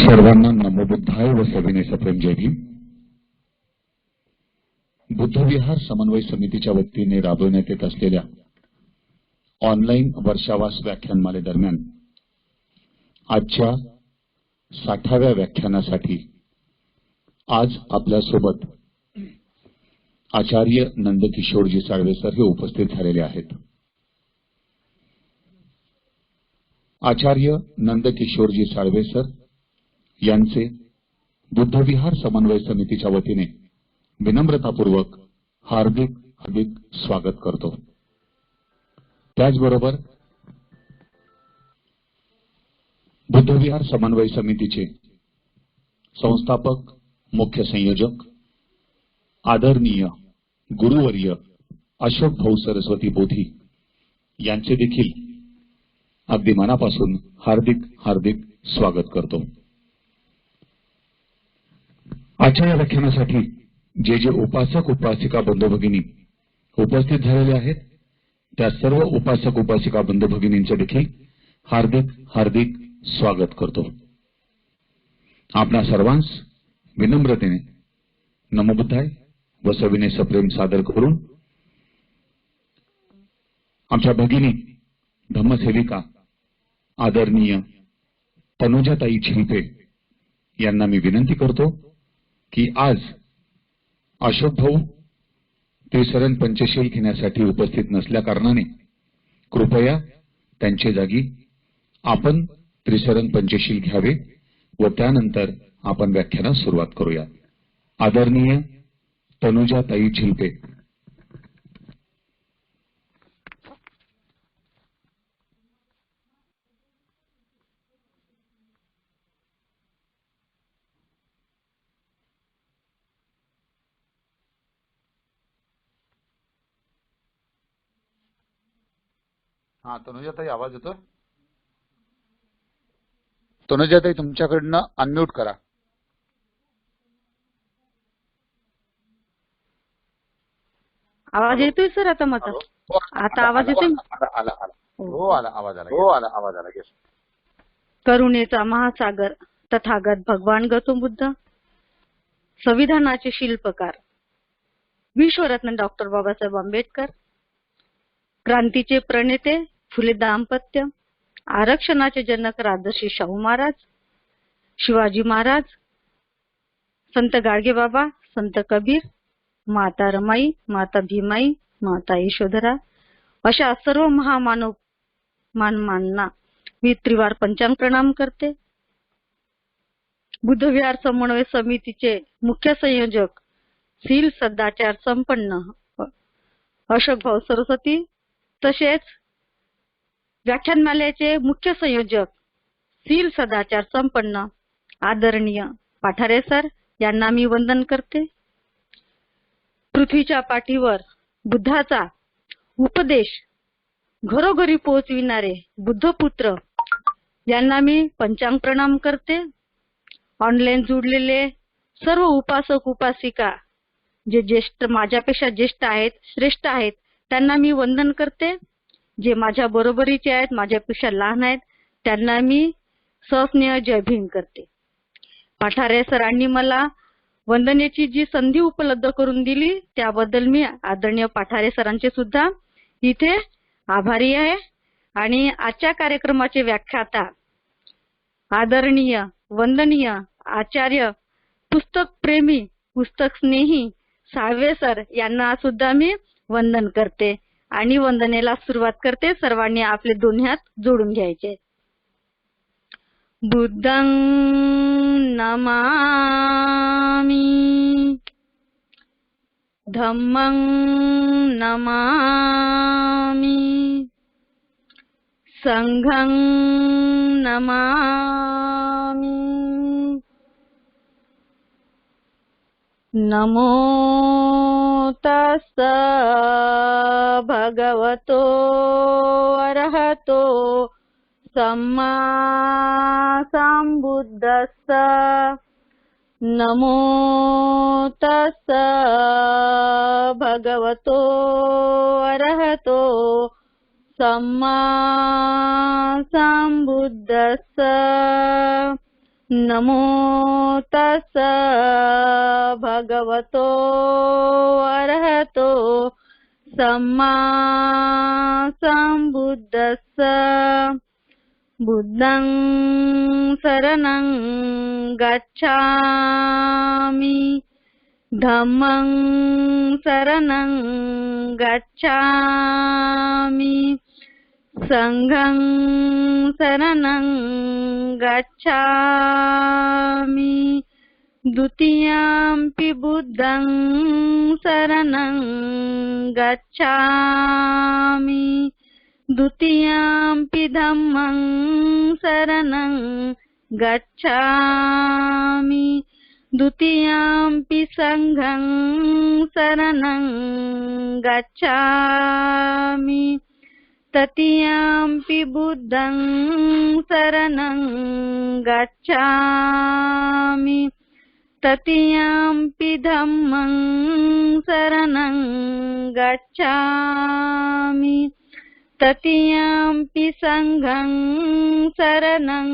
सर्वांना नमो बुद्धाय व सविनय सप्रेम जय भीम। बुद्धविहार समन्वय समितीच्या वतीने राबवण्यात येत असलेल्या ऑनलाईन वर्षावास व्याख्यानमालेदरम्यान आजच्या 60व्या व्याख्यानासाठी आज आपल्यासोबत आचार्य नंदकिशोरजी साळवे सर हे उपस्थित झालेले आहेत। आचार्य नंदकिशोरजी साळवे सर यांचे बुद्धविहार समन्वय समितीच्या वतीने विनम्रतापूर्वक हार्दिक हार्दिक स्वागत करतो। त्याचबरोबर बुद्धविहार समन्वय समितीचे संस्थापक मुख्य संयोजक आदरणीय गुरुवर्य अशोक भाऊ सरस्वती बोधी यांचे देखील अगदी मनापासून हार्दिक हार्दिक स्वागत करतो। आजच्या या व्याख्यानासाठी जे जे उपासक उपासिका बंधू भगिनी उपस्थित झालेले आहेत त्या सर्व उपासक उपासिका बंधू भगिनींचे देखील हार्दिक हार्दिक स्वागत करतो। आपणा सर्वांस विनम्रतेने नमो बुद्धाय व सविनय सप्रेम सादर करून आमच्या भगिनी धम्मसेविका आदरणीय तनुजाताई झिलपे यांना मी विनंती करतो की आज अशोक भाऊ त्रिशरण पंचशील घेण्यासाठी उपस्थित नसल्या कारणाने कृपया त्यांच्या जागी आपण त्रिशरण पंचशील घ्यावे व त्यानंतर आपण व्याख्यानास सुरुवात करूया। आदरणीय तनुजाताई झिलपे। हा तनुजाताई आवाज येतो? तनुजाताई तुमच्याकडनं अनम्यूट करा। आवाज येतोय सर आता माझा? आता आवाज येतोय? आला आवाज आला। येस। करुणेचा महासागर तथागत भगवान गौतम बुद्ध, संविधानाचे शिल्पकार विश्वरत्न डॉक्टर बाबासाहेब आंबेडकर, क्रांतीचे प्रणेते फुले दाम्पत्य, आरक्षणाचे जनक राजर्षी शाहू महाराज, शिवाजी महाराज, संत गाडगेबाबा, संत कबीर, माता रमाई, माता भीमाई, माता यशोधरा अशा सर्व महामानव मानवांना मी त्रिवार पंचांग प्रणाम करते। बुद्धविहार समन्वय समितीचे मुख्य संयोजक शील सदाचार संपन्न अशोक भाऊ सरस्वती तसेच व्याख्यानमालेचे मुख्य संयोजक शील सदाचार संपन्न आदरणीय पाठारे सर यांना मी वंदन करते। पृथ्वीच्या पाठीवर बुद्धाचा उपदेश घरोघरी पोहोचविणारे बुद्धपुत्र यांना मी पंचांग प्रणाम करते। ऑनलाईन जुडलेले सर्व उपासक उपासिका जे ज्येष्ठ माझ्यापेक्षा ज्येष्ठ आहेत श्रेष्ठ आहेत त्यांना मी वंदन करते। जे माझ्या बरोबरीचे आहेत माझ्यापेक्षा लहान आहेत त्यांना मी सस्नेह जय भीम करते। पाठारे सरांनी मला वंदनेची जी संधी उपलब्ध करून दिली त्याबद्दल मी आदरणीय पाठारे सरांचे सुद्धा इथे आभारी आहे। आणि आजच्या कार्यक्रमाचे व्याख्याता आदरणीय वंदनीय आचार्य पुस्तक प्रेमी पुस्तक स्नेही साळवे सर यांना सुद्धा मी वंदन करते आणि वंदनेला सुरुवात करते। सर्वांनी आपले दोन्ही हात जोडून घ्यायचे। बुद्धं नमामि, धम्मं नमामि, संघं नमामि। नमो तस्स भगवतो अरहतो सम्मा संबुद्धस्स। नमो तस्स भगवतो अरहतो सम्मा संबुद्धस्स। नमो तस् भगवतो अरहतो सम्मा संबुद्धस्स बुद्धं शरणं गच्छामि धम्मं शरणं गच्छामि संघं शरणं गच्छामि द्वितीयंपि बुद्धं शरणं गच्छामि द्वितीयंपि धम्मं शरणं गच्छामि द्वितीयंपि संघं शरणं गच्छामि तृतीयंपि बुद्धं शरणं गच्छामि तृतीयंपि धम्मं शरणं गच्छामि तृतीयंपि संघं शरणं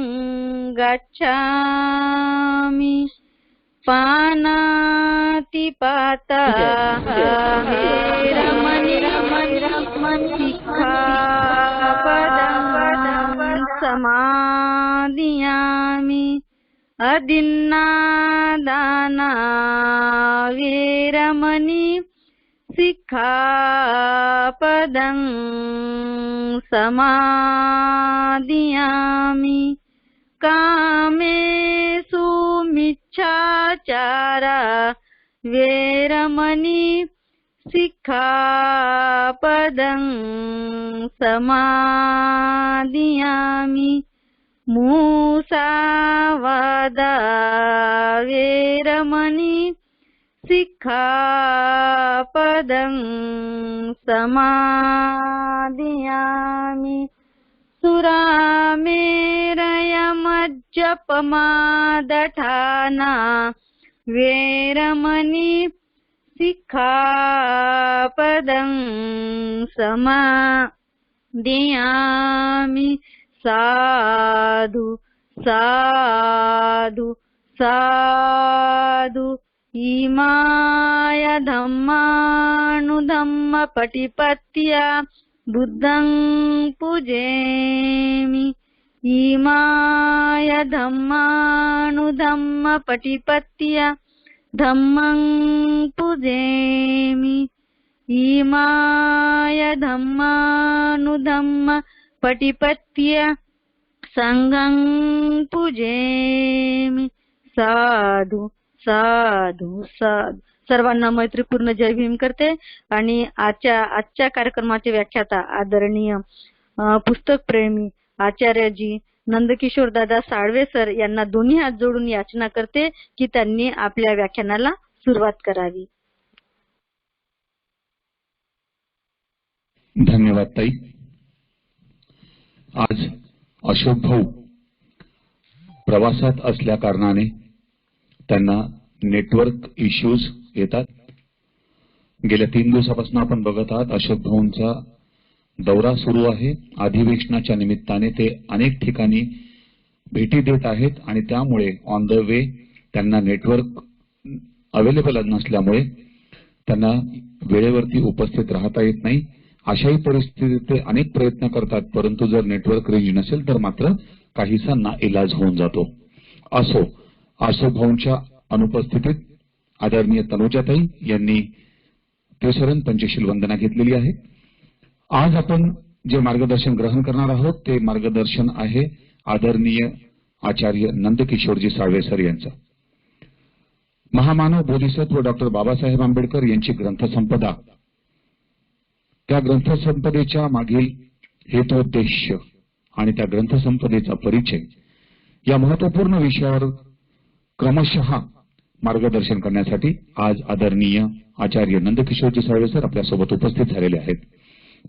गच्छामि पानातिपाता वेरमणि सिक्खापदं समादियामि अदिन्नादाना वेरमणि सिक्खापदं समादियामि कामेषु मिच्छाचारा वेरमणि सिक्खापदं समादियामि मुसावादा वेरमणि सिक्खापदं समादियामि सुरामेरयमज्जपमादठाना वेरमणि सिक्खापदं समादियामि साधु साधु साधु इमाय धम्मानुधम्म पटिपत्या बुद्धं पूजेमि इमाय धम्मानुधम्म पटिपत्या धम्मं पूजेमि इमाय धम्मानुधम्म पटिपत्या संघं पूजेमि साधु साधु साधु. सर्वांना मैत्रीपूर्ण जय भीम करते आणि आजच्या कार्यक्रमाचे व्याख्याता आदरणीय पुस्तक प्रेमी आचार्यजी नंदकिशोर दादा साळवे सर यांना दोन्ही हात जोडून याचना करते की त्यांनी आपल्या व्याख्यानाला सुरुवात करावी. धन्यवाद ताई. आज अशोक भाऊ प्रवासात असल्या कारणाने त्यांना नेटवर्क इश्यूज येतात. गेल्या 3 दिवसापासून आपण बघत आहात अशोक भाऊंचा दौरा सुरू आहे. अधिवेशनाच्या निमित्ताने ते अनेक ठिकाणी भेटी देत आहेत आणि त्यामुळे ऑन द वे त्यांना नेटवर्क अवेलेबल नसल्यामुळे त्यांना वेळेवरती उपस्थित राहता येत नाही. अशाही परिस्थितीत ते अनेक प्रयत्न करतात, परंतु जर नेटवर्क रेंज नसेल तर मात्र काहीसा नाइलाज होऊन जातो. असो, अशोक भाऊंच्या अनुपस्थितीत आदरणीय तनुजाताई यांनी त्रिशरण पंचशील वंदना घेतलेली आहे. आज आपण जे मार्गदर्शन ग्रहण करणार आहोत ते मार्गदर्शन आहे आदरणीय आचार्य नंदकिशोरजी साळवे सर यांचं. महामानव बोधिसत्व डॉक्टर बाबासाहेब आंबेडकर यांची ग्रंथसंपदा, त्या ग्रंथसंपदेच्या मागील हेतोद्देश आणि त्या ग्रंथसंपदेचा परिचय या महत्वपूर्ण विषयावर क्रमशः मार्गदर्शन करण्यासाठी आज आदरणीय आचार्य नंदकिशोरजी साळवे सर आपल्यासोबत उपस्थित झालेले आहेत.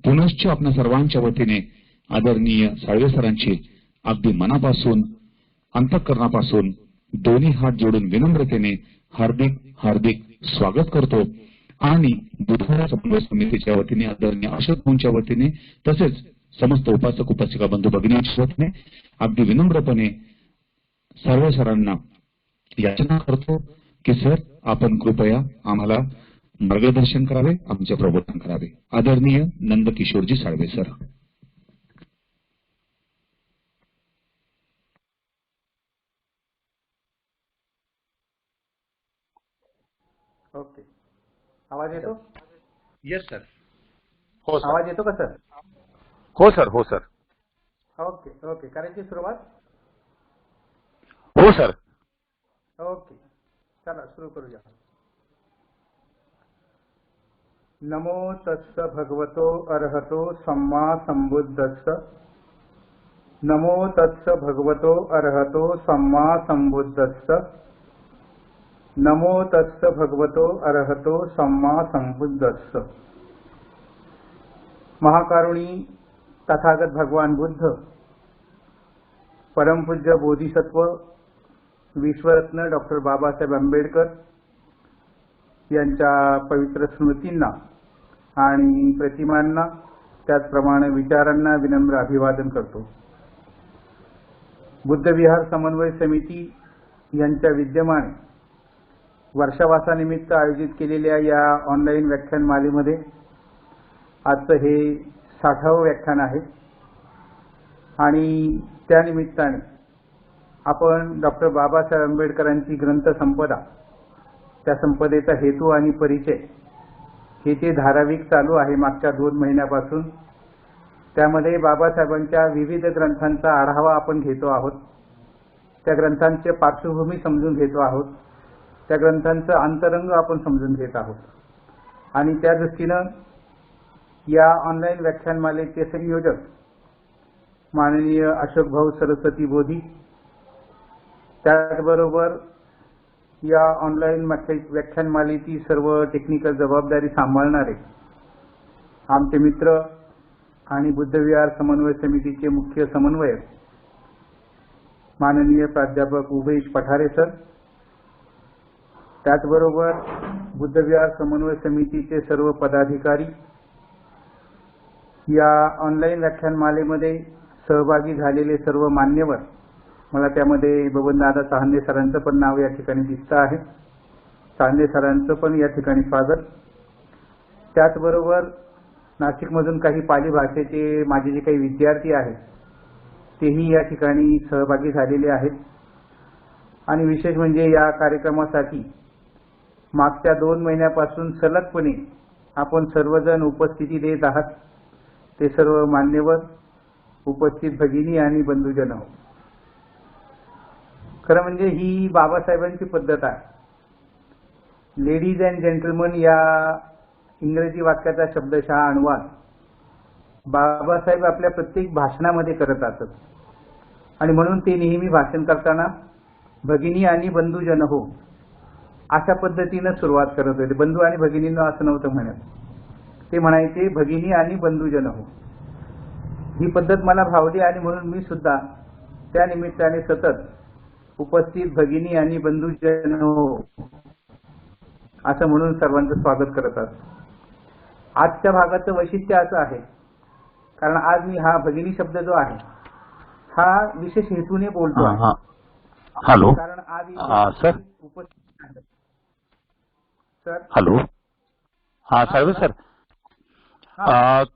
पुनश्च आपल्या सर्वांच्या वतीने आदरणीय साळवे सरांची अगदी मनापासून अंतःकरणापासून दोन्ही हात जोडून विनम्रतेने हार्दिक हार्दिक स्वागत करतो आणि बुधवार समन्वय समितीच्या वतीने आदरणीय अशोक भाऊंच्या वतीने तसेच समस्त उपासक उपासिका बंधू भगिनींच्या वतीने अगदी विनम्रपणे सर्व सरांना याचना करतो की सर आपण कृपया आम्हाला मार्गदर्शन करावे, आमचे प्रबोधन करावे. आदरणीय नंदकिशोरजी साळवे सर. ओके. आवाज येतो? Yes sir. हो सर. आवाज येतो का सर? हो सर. हो सर. Okay okay. करायची सुरुवात? हो सर. ओके. चला सुरू करूया. नमो तस्स भगवतो अरहतो सम्मा संबुद्धस्स. नमो तस्स भगवतो अरहतो सम्मा संबुद्धस्स. नमो तस्स भगवतो अरहतो सम्मा संबुद्धस्स. महाकारुणी तथागत भगवान बुद्ध, परमपूज्य बोधिसत्व विश्वरत्न डॉक्टर बाबासाहेब आंबेडकर यांच्या पवित्र स्मृतींना आणि प्रतिमांना, त्याचप्रमाणे विचारांना विनम्र अभिवादन करतो. बुद्धविहार समन्वय समिती यांच्या विद्यमाने वर्षावासानिमित्त आयोजित केलेल्या या ऑनलाईन व्याख्यानमालेमध्ये आजचं हे 60वे व्याख्यान आहे आणि त्यानिमित्ताने आपण डॉक्टर बाबासाहेब आंबेडकरांची ग्रंथसंपदा, त्या संपदेचा हेतू आणि परिचय हे ते धाराविक चालू आहे मागच्या 2 महिन्यापासून. त्यामध्ये बाबासाहेबांच्या विविध ग्रंथांचा आढावा आपण घेतो आहोत. त्या ग्रंथांची पार्श्वभूमी समजून घेतो आहोत. त्या ग्रंथांचं अंतरंग आपण समजून घेत आहोत. आणि त्या दृष्टीनं या ऑनलाईन व्याख्यानमालेचे संयोजक माननीय अशोकभाऊ सरस्वती बोधी, त्याचबरोबर या ऑनलाईन व्याख्यानमालेची सर्व टेक्निकल जबाबदारी सांभाळणारे आमचे मित्र आणि बुद्धविहार समन्वय समितीचे मुख्य समन्वयक माननीय प्राध्यापक उमेश पठारे सर, त्याचबरोबर बुद्धविहार समन्वय समितीचे सर्व पदाधिकारी, या ऑनलाईन व्याख्यानमालेमध्ये सहभागी झालेले सर्व मान्यवर. मला त्यामध्ये बबनदादा चांदे सरांचं पण नाव या ठिकाणी दिसतं आहे. चांदे सरांचं पण या ठिकाणी स्वागत. त्याचबरोबर नाशिकमधून काही पाली भाषेचे माझे जे काही विद्यार्थी आहेत तेही या ठिकाणी सहभागी झालेले आहेत. आणि विशेष म्हणजे या कार्यक्रमासाठी मागच्या 2 महिन्यापासून सलगपणे आपण सर्वजण उपस्थिती देत आहात. ते सर्व मान्यवर, उपस्थित भगिनी आणि बंधुजन. खरं म्हणजे ही बाबासाहेबांची पद्धत आहे. लेडीज अँड जेंटलमन या इंग्रजी वाक्याचा शब्दशः अनुवाद बाबासाहेब आपल्या प्रत्येक भाषणामध्ये करत असत. आणि म्हणून ते नेहमी भाषण करताना भगिनी आणि बंधुजन हो अशा पद्धतीनं सुरुवात करत होते. बंधू आणि भगिनींना असं नव्हतं म्हणत. ते म्हणायचे भगिनी आणि बंधुजन हो. ही पद्धत मला भावली आणि म्हणून मी सुद्धा त्या निमित्ताने सतत उपस्थित भगिनी आणि बंधुजन हो असं म्हणून सर्वांचं स्वागत करत असतो. आजच्या भागाचं वैशिष्ट्य असं आहे, कारण आज मी हा भगिनी शब्द जो आहे हा विशेष हेतूने बोलतो आहे. हॅलो. कारण आज सर. उपस्थित आहे. सर. हॅलो. हा साळवे सर.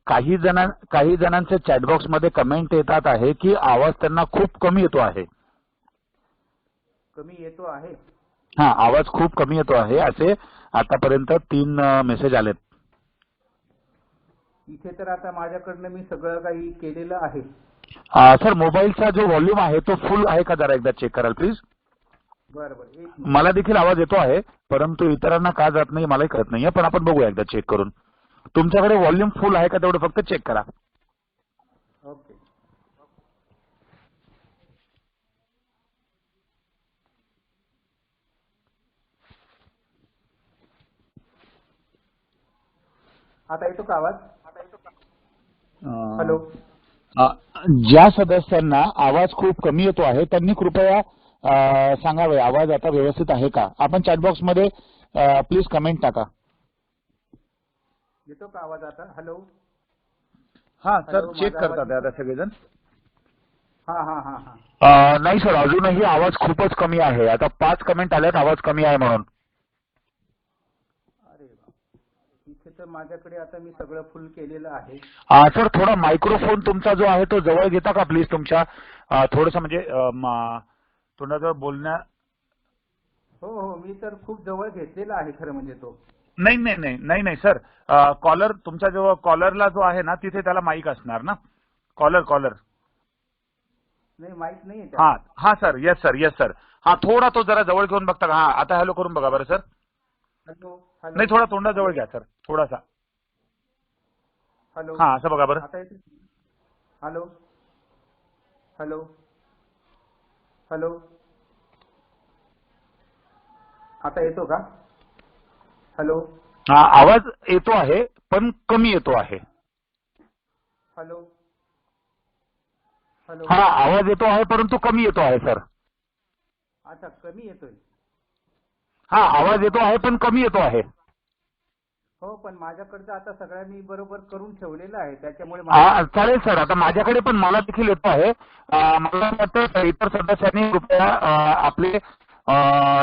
काही जणांचे चॅटबॉक्स मध्ये कमेंट येतात आहे की आवाज त्यांना खूप कमी येतो आहे. कमी येतो आहे? हा, आवाज खूप कमी येतो आहे असे आतापर्यंत 3 मेसेज आलेत. इथे तर आता माझ्याकडनं मी सगळं काही केलेलं आहे. सर, मोबाईलचा जो व्हॉल्यूम आहे तो फुल आहे का जरा एकदा चेक कराल प्लीज. बरं. मला देखील आवाज येतो आहे, परंतु इतरांना का जात नाही मलाही कळत नाहीये. पण आपण बघूया एकदा चेक करून. तुमच्याकडे व्हॉल्यूम फुल आहे का तेवढं फक्त चेक करा. ओके. आता येतो का आवाज? हॅलो. ज्या सदस्यांना आवाज खूप कमी येतो आहे त्यांनी कृपया सांगावे आवाज आता व्यवस्थित आहे का. आपण चॅटबॉक्स मध्ये प्लीज कमेंट टाका. येतो का आवाज आता? हॅलो. हा सर, चेक करतात आता सगळेजण. हा. नाही सर, अजूनही आवाज खूपच कमी आहे. आता 5 कमेंट आल्यात आवाज कमी आहे म्हणून. अरे बाप. इथे तर माझ्याकडे आता मी सगळं फुल केलेलं आहे. सर थोडा मायक्रोफोन तुमचा जो आहे तो जवळ घेता का प्लीज तुमच्या, थोडस म्हणजे तोंडाजवळ बोलण्या. हो हो, मी तर खूप जवळ घेतलेला आहे खरं म्हणजे तो. नाही नाही नाही नाही नाही सर, कॉलर तुमच्या जवळ, कॉलरला जो आहे ना तिथे त्याला माईक असणार ना. कॉलर. नाही, माहित नाही. हा हा सर, येस सर. हा थोडा तो जरा जवळ घेऊन बघता का? हा आता हॅलो करून बघा बरं सर. हॅलो नाही, थोडा तोंडाजवळ घ्या सर, थोडासा. हॅलो. हा असं बघा बरं. आता येतो. Hello hello hello. आता येतो का? हॅलो हा आवाज येतो आहे पण कमी येतो आहे. Hello hello. हा आवाज येतो आहे परंतु कमी येतो आहे सर. अच्छा, कमी येतोय. हा आवाज येतो आहे पण कमी येतो आहे. हो, पण माझ्याकडचं आता सगळ्या मी बरोबर करून ठेवलेलं आहे, त्याच्यामुळे चालेल सर. आता माझ्याकडे पण मला देखील येतो आहे. मला वाटतं इतर सदस्यांनी कृपया आपले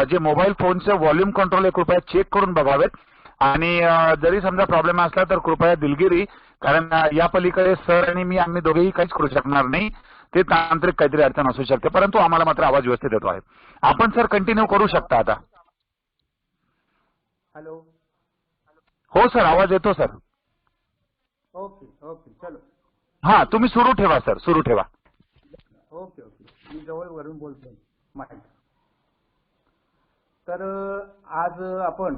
जे मोबाईल फोनचे व्हॉल्यूम कंट्रोल आहे कृपया चेक करून बघावेत. आणि जरी समजा प्रॉब्लेम असला तर कृपया दिलगिरी, कारण या पलीकडे सर आणि मी आम्ही दोघेही काहीच करू शकणार नाही. ते तांत्रिक काहीतरी अडचण असू शकते, परंतु आम्हाला मात्र आवाज व्यवस्थित येतो आहे. आपण सर कंटिन्यू करू शकता आता. हॅलो. हो सर, आवाज येतो सर. ओके ओके, चलो. हा तुम्ही सुरू ठेवा सर, सुरू ठेवा. ओके ओके, मी जवळ वरून बोलतोय माहिती. तर आज आपण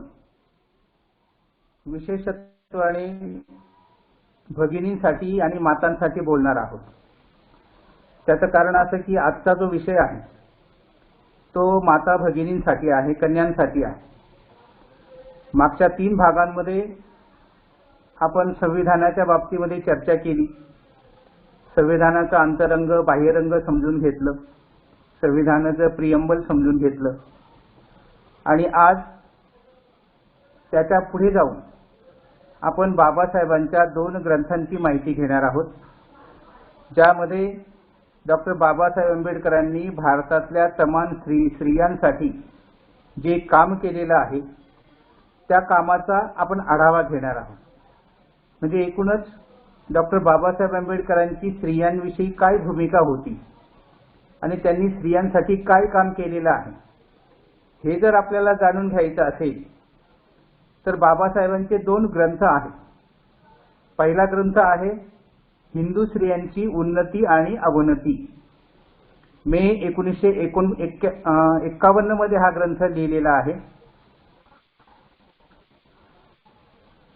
विशेषत्वाने भगिनींसाठी आणि मातांसाठी बोलणार आहोत. त्याचं कारण असं की आजचा जो विषय आहे तो माता भगिनींसाठी आहे, कन्यांसाठी आहे. मागच्या 3 भागांमध्ये आपण संविधानाच्या बाबतीमध्ये चर्चा केली. संविधानाचा अंतरंग बाह्यरंग समजून घेतलं, संविधानाचं प्रियंबल समजून घेतलं, आणि आज त्याच्या पुढे जाऊन आपण बाबासाहेबांच्या 2 ग्रंथांची माहिती घेणार आहोत, ज्यामध्ये डॉक्टर बाबासाहेब आंबेडकरांनी भारतातल्या तमाम स्त्रियांसाठी जे काम केलेलं आहे त्या कामाचा आपण आढावा घेणार आहोत. म्हणजे एकूणच डॉक्टर बाबासाहेब आंबेडकरांची स्त्रियांविषयी काय भूमिका होती आणि त्यांनी स्त्रियांसाठी काय काम केलेलं आहे हे जर आपल्याला जाणून घ्यायचं असेल तर बाबासाहेबांचे 2 ग्रंथ आहेत. पहिला ग्रंथ आहे हिंदू स्त्रियांची उन्नती आणि अवनती. मे 1951 मध्ये हा ग्रंथ लिहिलेला आहे.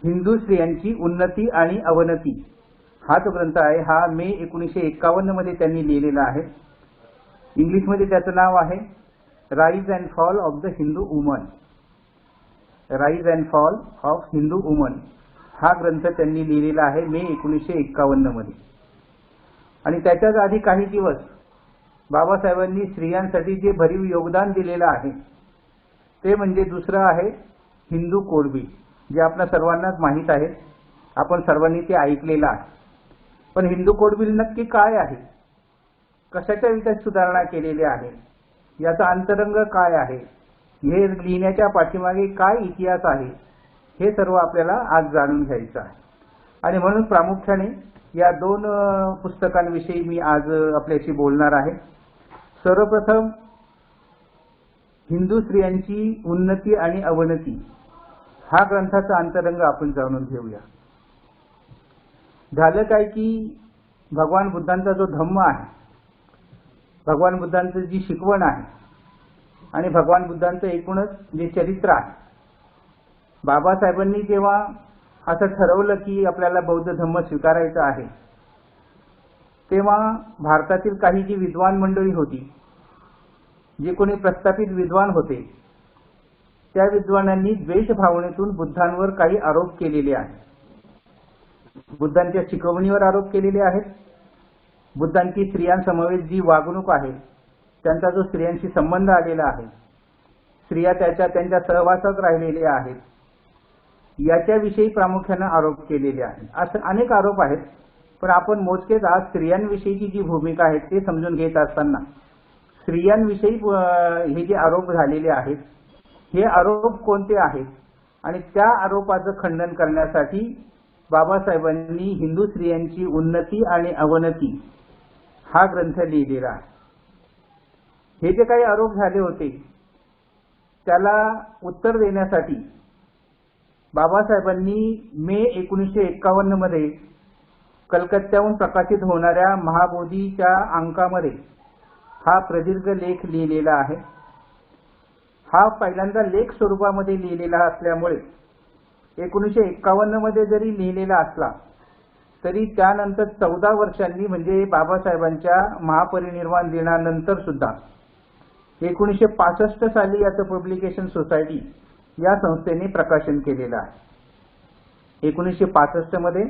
हिंदू स्त्रियांची उन्नती आणि अवनती हा जो ग्रंथ आहे हा मे 1951 मध्ये त्यांनी लिहिलेला आहे. इंग्लिशमध्ये त्याचं नाव आहे rise and fall of the Hindu woman. Rise and fall of Hindu woman हा ग्रंथ त्यांनी लिहिलेला आहे मे 1951 मध्ये. आणि त्याच्याच आधी काही दिवस बाबासाहेबांनी स्त्रियांसाठी जे भरीव योगदान दिलेलं आहे ते म्हणजे दुसरं आहे हिंदू कोड बिल, जे आपल्या सर्वांनाच माहीत आहे, आपण सर्वांनी ते ऐकलेलं आहे. पण हिंदू कोड बिल नक्की काय आहे, कशाच्या विषयात सुधारणा केलेल्या आहे, याचा अंतरंग काय आहे, हे लिहिण्याच्या पाठीमागे काय इतिहास आहे, हे सर्व आपल्याला आज जाणून घ्यायचं आहे. आणि म्हणून प्रामुख्याने या 2 पुस्तकांविषयी मी आज आपल्याशी बोलणार आहे. सर्वप्रथम हिंदू स्त्रियांची उन्नती आणि अवनती हा ग्रंथाचा अंतरंग आपण जाणून घेऊया. झालं काय की भगवान बुद्धांचा जो धम्म आहे, भगवान बुद्धांचं जी शिकवण आहे आणि भगवान बुद्धांचं एकूणच जे चरित्र आहे, बाबासाहेबांनी जेव्हा असं ठरवलं की आपल्याला बौद्ध धम्म स्वीकारायचा आहे तेव्हा भारतातील काही जी विद्वान मंडळी होती, जे कोणी प्रस्थापित विद्वान होते, त्या विद्वानांनी द्वेष भावनेतून बुद्धांवर काही आरोप केलेले आहेत. बुद्धांच्या शिकवणीवर आरोप केलेले आहेत. बुद्धांची स्त्रियांसमवेत जी वागणूक आहे, त्यांचा जो स्त्रियांशी संबंध आलेला आहे, स्त्रिया त्यांच्या सहवासात राहिलेल्या आहेत, याच्याविषयी प्रामुख्याने आरोप केलेले आहेत. असे अनेक आरोप आहेत, पण आपण मोजकेच आज स्त्रियांविषयीची जी भूमिका आहे ते समजून घेत असताना स्त्रियांविषयी हे जे आरोप झालेले आहेत, हे आरोप कोणते आहेत आणि त्या आरोपाचं खंडन करण्यासाठी बाबासाहेबांनी हिंदू स्त्रियांची उन्नती आणि अवनती हा ग्रंथ लिहिलेला आहे. हे जे काही आरोप झाले होते त्याला उत्तर देण्यासाठी बाबासाहेबांनी मे 1951 मध्ये कलकत्त्याहून प्रकाशित होणाऱ्या महाबोधीच्या अंकामध्ये हा प्रदीर्घ लेख लिहिलेला आहे. हा पहिल्यांदा लेख स्वरूपामध्ये लिहिलेला असल्यामुळे 1951 मध्ये जरी लिहिलेला असला तरी त्यानंतर 14 वर्षांनी म्हणजे बाबासाहेबांच्या महापरिनिर्वाण दिनानंतर सुद्धा 1965 साली याचं पब्लिकेशन सोसायटी या संस्थेने प्रकाशन केलेलं आहे. 1965 मध्ये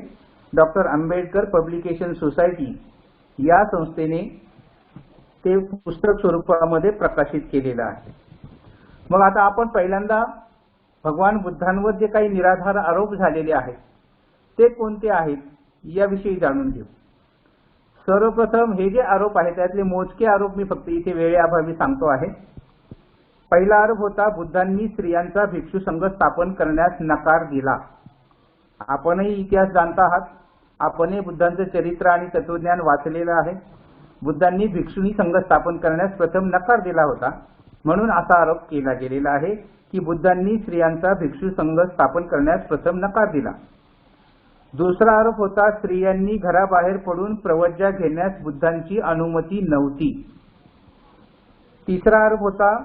डॉक्टर आंबेडकर पब्लिकेशन सोसायटी या संस्थेने ते पुस्तक स्वरूपामध्ये प्रकाशित केलेलं आहे. मग आता आपण पहिल्यांदा भगवान बुद्धांवर जे काही निराधार आरोप झालेले आहेत ते कोणते आहेत याविषयी जाणून घेऊ. सर्वप्रथम हे जे आरोप आहेत त्यातले मोजके आरोप मी फक्त इथे वेळेअभावी सांगतो आहे. पहिला आरोप होता बुद्धांनी स्त्रियांचा भिक्षू संघ स्थापन करण्यास नकार दिला. आपणही इतिहास जाणता आहात, आपणही बुद्धांचं चरित्र आणि तत्वज्ञान वाचलेलं आहे. बुद्धांनी भिक्षुणी संघ स्थापन करण्यास प्रथम नकार दिला होता म्हणून असा आरोप केला गेलेला आहे की बुद्धांनी स्त्रियांचा भिक्षू संघ स्थापन करण्यास प्रथम नकार दिला. दुसरा आरोप होता स्त्रियांनी घराबाहेर पडून प्रवज्या घेण्यास बुद्धांची अनुमती नव्हती. तिसरा आरोप होता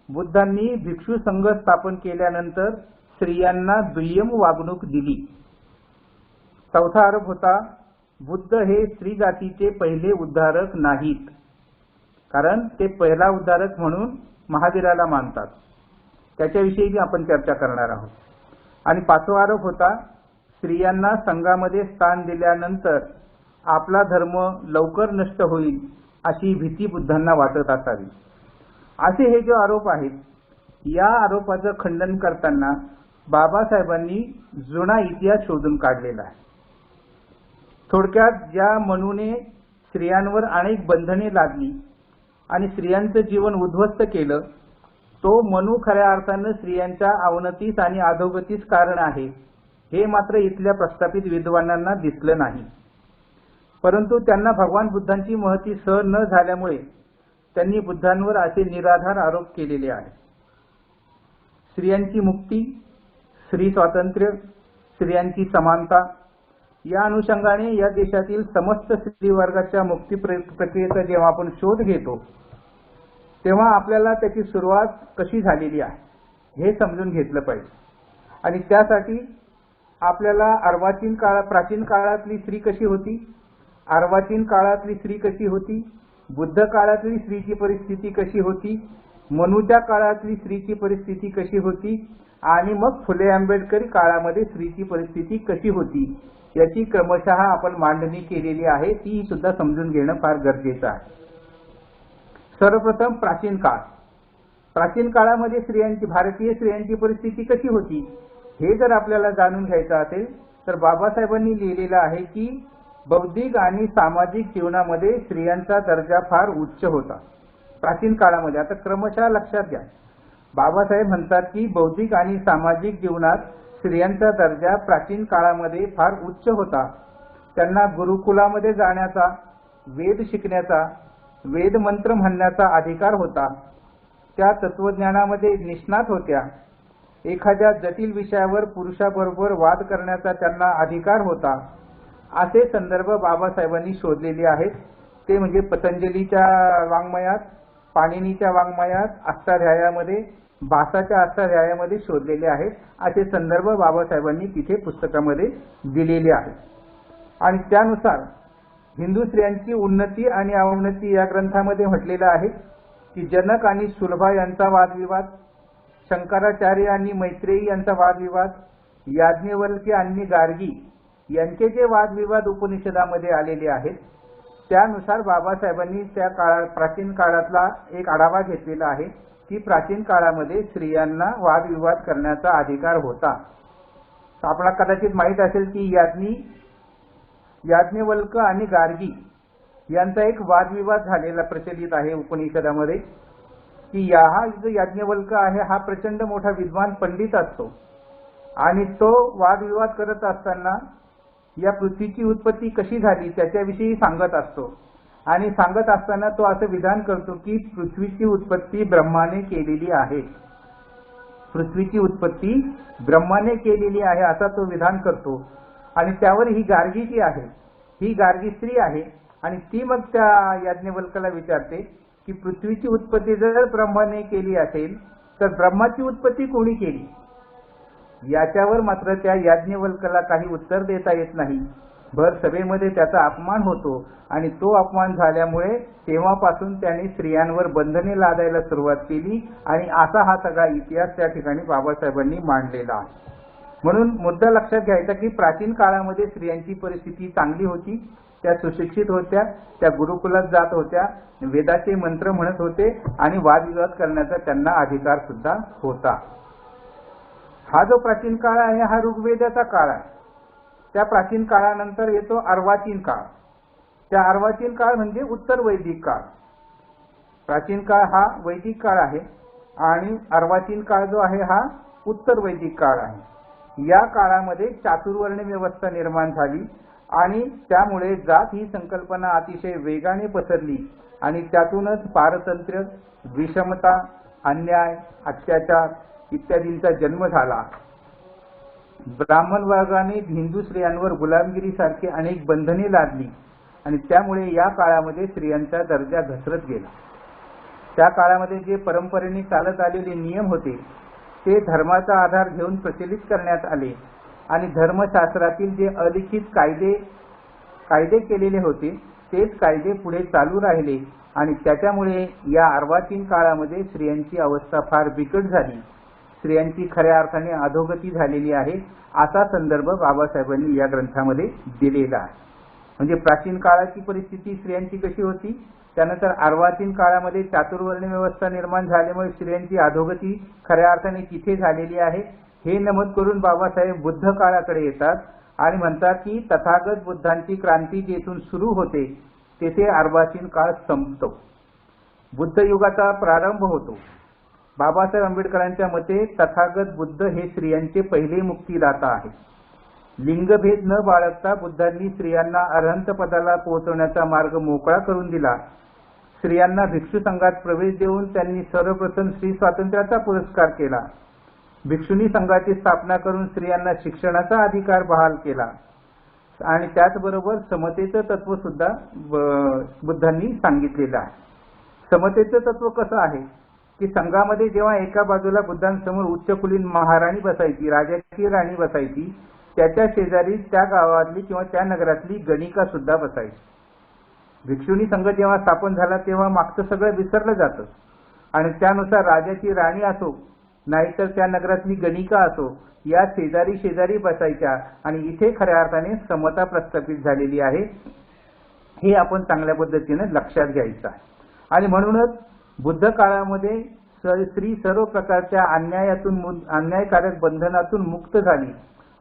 बुद्धांनी भिक्षू संघ स्थापन केल्यानंतर स्त्रियांना दुय्यम वागणूक दिली. चौथा आरोप होता बुद्ध हे स्त्री जातीचे पहिले उद्धारक नाहीत, कारण ते पहिला उद्धारक म्हणून महावीराला मानतात. त्याच्याविषयी आपण चर्चा करणार आहोत. आणि पाचवा आरोप होता स्त्रियांना संघामध्ये स्थान दिल्यानंतर आपला धर्म लवकर नष्ट होईल अशी भीती बुद्धांना वाटत असावी. असे हे जे आरोप आहेत या आरोपाचं खंडन करताना बाबासाहेबांनी जुना इतिहास शोधून काढलेला आहे. थोडक्यात ज्या मनूने स्त्रियांवर अनेक बंधने लादली आणि स्त्रियांचं जीवन उद्ध्वस्त केलं तो मनू खऱ्या अर्थानं स्त्रियांच्या अवनतीस आणि अधोगतीस कारण आहे हे मात्र इथल्या प्रस्थापित विद्वानांना दिसलं नाही. परंतु त्यांना भगवान बुद्धांची महती सहन न झाल्यामुळे त्यांनी बुद्धांवर असे निराधार आरोप केलेले आहेत. स्त्रियांची मुक्ती, स्त्री स्वातंत्र्य, स्त्रियांची समानता या अनुषंगाने या देशातील समस्त स्त्री वर्गाच्या मुक्ती प्रक्रियेचा जेव्हा आपण शोध घेतो तेव्हा आपल्याला त्याची सुरुवात कशी झालेली आहे हे समजून घेतलं पाहिजे. आणि त्यासाठी आपल्याला प्राचीन काळातली स्त्री कशी होती, अर्वाचीन काळातली स्त्री कशी होती, बुद्ध काळातली स्त्रीची परिस्थिती कशी होती, मनूच्या काळातली स्त्रीची परिस्थिती कशी होती आणि मग फुले आंबेडकरी काळामध्ये स्त्रीची परिस्थिती कशी होती याची क्रमशः आपण मांडणी केलेली आहे. ती सुद्धा समजून घेणं फार गरजेचं आहे. सर्वप्रथम प्राचीन काळ. प्राचीन काळामध्ये भारतीय स्त्रियांची परिस्थिती कशी होती हे जर आपल्याला जाणून घ्यायचं असेल तर बाबासाहेबांनी लिहिलेलं आहे की बौद्धिक आणि सामाजिक जीवनामध्ये स्त्रियांचा दर्जा फार उच्च होता प्राचीन काळामध्ये. आता क्रमशः लक्षात घ्या, बाबासाहेब म्हणतात की बौद्धिक आणि सामाजिक जीवनात स्त्रियांचा दर्जा प्राचीन काळामध्ये फार उच्च होता. त्यांना गुरुकुलामध्ये जाण्याचा, वेद शिकण्याचा, वेद मंत्र म्हणण्याचा अधिकार होता. त्या तत्वज्ञानामध्ये निष्णात होत्या. एखाद्या जटिल विषयावर पुरुषाबरोबर वाद करण्याचा त्यांना अधिकार होता. असे संदर्भ बाबासाहेबांनी शोधलेले आहेत. ते म्हणजे पतंजलीच्या वाङ्मयात, पाणिनीच्या वाङ्मयात, अष्टाध्यायामध्ये, भासाच्या अष्टाध्यायामध्ये शोधलेले आहेत. असे संदर्भ बाबासाहेबांनी तिथे पुस्तकामध्ये दिलेले आहेत. आणि त्यानुसार हिंदू स्त्रियांची उन्नती आणि अवनती या ग्रंथामध्ये म्हटलेलं आहे की जनक आणि सुलभा यांचा वादविवाद, शंकराचार्य आणि मैत्रेयी यांचा वादविवाद, याज्ञवल्क्य आणि गार्गी यांचे जे वादविवाद उपनिषदामध्ये आलेले आहेत त्यानुसार बाबासाहेबांनी त्या प्राचीन काळातला एक आढावा घेतलेला आहे की प्राचीन काळामध्ये स्त्रियांना वादविवाद करण्याचा अधिकार होता. आपल्याला कदाचित माहीत असेल की याज्ञवल्क्य आणि गार्गी यांचा एक वादविवाद झालेला प्रचलित आहे उपनिषदामध्ये की हा जो याज्ञवल्क आहे हा प्रचंड मोठा विद्वान पंडित असतो आणि तो वादविवाद करत असताना या पृथ्वीची उत्पत्ती कशी झाली त्याच्याविषयी सांगत असतो आणि सांगत असताना तो असं विधान करतो की पृथ्वीची उत्पत्ती ब्रह्माने केलेली आहे. पृथ्वीची उत्पत्ती ब्रह्माने केलेली आहे असा तो विधान करतो आणि त्यावर ही गार्गी जी आहे ही गार्गी स्त्री आहे आणि ती मग त्या याज्ञवल्काला विचारते की पृथ्वीची उत्पत्ती जर ब्रह्माने केली असेल तर ब्रह्माची उत्पत्ती कोणी केली. याच्यावर मात्र त्या याज्ञवल्काला काही उत्तर देता येत नाही. भर सभेमध्ये त्याचा अपमान होतो आणि तो अपमान झाल्यामुळे तेव्हापासून त्याने स्त्रियांवर बंधने लादायला सुरुवात केली आणि असा हा सगळा इतिहास त्या ठिकाणी बाबासाहेबांनी मांडलेला आहे. म्हणून मुद्दा लक्षात घ्यायचा की प्राचीन काळामध्ये स्त्रियांची परिस्थिती चांगली होती. त्या सुशिक्षित होत्या, त्या गुरुकुलात जात होत्या, वेदाचे मंत्र म्हणत होते आणि वादविवाद करण्याचा त्यांना अधिकार सुद्धा होता. हा जो प्राचीन काळ आहे हा ऋग्वेदाचा काळ आहे. त्या प्राचीन काळानंतर येतो अर्वाचीन काळ. त्या अर्वाचीन काळ म्हणजे उत्तर वैदिक काळ. प्राचीन काळ हा वैदिक काळ आहे आणि अर्वाचीन काळ जो आहे हा उत्तर वैदिक काळ आहे. या काळामध्ये चातुर्वर्ण व्यवस्था निर्माण झाली आणि त्यामुळे जात ही संकल्पना अतिशय वेगाने पसरली आणि त्यातूनच पारतंत्र्य, विषमता, अन्याय, अत्याचार इत्यादींचा जन्म झाला. ब्राह्मण वर्गाने हिंदू स्त्रियांवर गुलामगिरीसारखी अनेक बंधने लादली आणि त्यामुळे या काळामध्ये स्त्रियांचा दर्जा घसरत गेला. त्या काळामध्ये जे परंपरेने चालत आलेले नियम होते ते धर्माचा आधार घेऊन प्रचलित करण्यात आले आणि धर्मशास्त्रातील जे अलिखित कायदे केलेले होते तेच कायदे पुढे चालू राहिले आणि त्याच्यामुळे या अर्वाचीन काळामध्ये स्त्रियांची अवस्था फार बिकट झाली. स्त्रियांची खऱ्या अर्थाने अधोगती झालेली आहे असा संदर्भ बाबासाहेबांनी या ग्रंथामध्ये दिलेला आहे. म्हणजे प्राचीन काळाची परिस्थिती स्त्रियांची कशी होती, त्यानंतर अर्वाचीन काळामध्ये चातुर्वर्ण व्यवस्था निर्माण झाल्यामुळे स्त्रियांची अधोगती खऱ्या अर्थाने तिथे झालेली आहे हे नमूद करून बाबासाहेब बुद्ध काळाकडे येतात आणि म्हणतात की तथागत बुद्धांची क्रांती जेथून सुरू होते तेथे अर्वाचीन काळ संपतो, बुद्ध युगाचा प्रारंभ होतो. बाबासाहेब आंबेडकरांच्या मते तथागत बुद्ध हे स्त्रियांचे पहिले मुक्तीदाता आहे. लिंगभेद न बाळगता बुद्धांनी स्त्रियांना अरहंत पदाला पोहोचवण्याचा मार्ग मोकळा करून दिला. स्त्रियांना भिक्षू संघात प्रवेश देऊन त्यांनी सर्वप्रथम स्त्री स्वातंत्र्याचा पुरस्कार केला. भिक्षुणी संघाची स्थापना करून स्त्रियांना शिक्षणाचा अधिकार बहाल केला आणि त्याचबरोबर समतेचं तत्व सुद्धा बुद्धांनी सांगितलेलं आहे. समतेचं तत्व कसं आहे की संघामध्ये जेव्हा एका बाजूला बुद्धांसमोर उच्चकुलीन महाराणी बसायची, राजाची राणी बसायची, त्याच्या शेजारी त्या गावातली किंवा त्या नगरातली गणिका सुद्धा बसायची. भिक्षुणी संघ जेव्हा स्थापन झाला तेव्हा मागचं सगळं विसरलं जातं आणि त्यानुसार राजाची राणी असो नाहीतर त्या नगरातली गणिका असो या शेजारी शेजारी बसायच्या आणि इथे खऱ्या अर्थाने समता प्रस्थापित झालेली आहे हे आपण चांगल्या पद्धतीने लक्षात घ्यायचं आहे. आणि म्हणूनच बुद्ध काळामध्ये स्त्री सर्व प्रकारच्या अन्यायकारक बंधनातून मुक्त झाली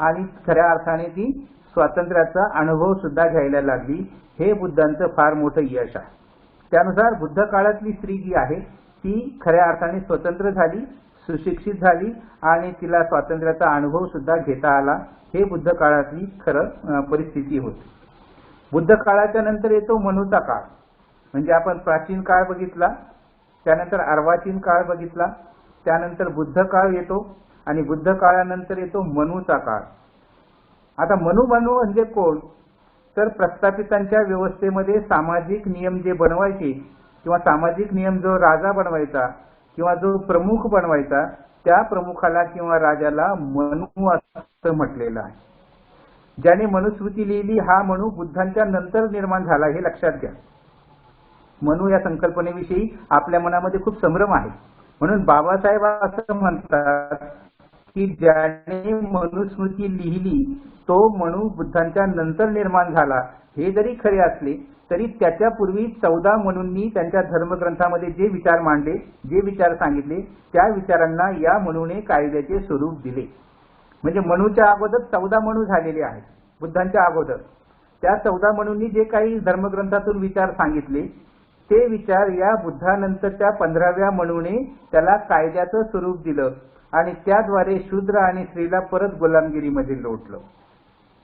आणि खऱ्या अर्थाने ती स्वातंत्र्याचा अनुभव सुद्धा घ्यायला लागली. हे बुद्धांचं फार मोठं यश आहे. त्यानुसार बुद्ध काळातली स्त्री जी आहे ती खऱ्या अर्थाने स्वतंत्र झाली, सुशिक्षित झाली आणि तिला स्वातंत्र्याचा अनुभव सुद्धा घेता आला. हे बुद्ध काळातली खरं परिस्थिती होती. बुद्ध काळाच्या नंतर येतो मनूचा काळ. म्हणजे आपण प्राचीन काळ बघितला, त्यानंतर अर्वाचीन काळ बघितला, त्यानंतर बुद्ध काळ येतो आणि बुद्ध काळानंतर येतो मनूचा काळ. आता मनू म्हणजे कोण, तर प्रस्थापितांच्या व्यवस्थेमध्ये सामाजिक नियम जे बनवायचे किंवा सामाजिक नियम जो राजा बनवायचा किंवा जो प्रमुख बनवायचा त्या प्रमुखाला किंवा राजाला मनू असं म्हटलेलं आहे. ज्याने मनुस्मृती लिहिली हा मनू बुद्धांच्या नंतर निर्माण झाला हे लक्षात घ्या. मनू या संकल्पनेविषयी आपल्या मनामध्ये खूप संभ्रम आहे. म्हणून बाबासाहेब असं म्हणतात की ज्याने मनुस्मृती लिहिली तो मनू बुद्धांच्या नंतर निर्माण झाला. हे जरी खरे असले तरी त्याच्यापूर्वी 14 मनूंनी त्यांच्या धर्मग्रंथामध्ये जे विचार मांडले, जे विचार सांगितले त्या विचारांना या मनूने कायद्याचे स्वरूप दिले. म्हणजे मनूच्या अगोदर 14 मनू झालेले आहेत बुद्धांच्या अगोदर. त्या 14 मनूंनी जे काही धर्मग्रंथातून विचार सांगितले ते विचार या बुद्धानंतरच्या 15व्या मनूने त्याला कायद्याचं स्वरूप दिलं आणि त्याद्वारे शूद्र आणि स्त्रीला परत गुलामगिरीमध्ये लोटलं.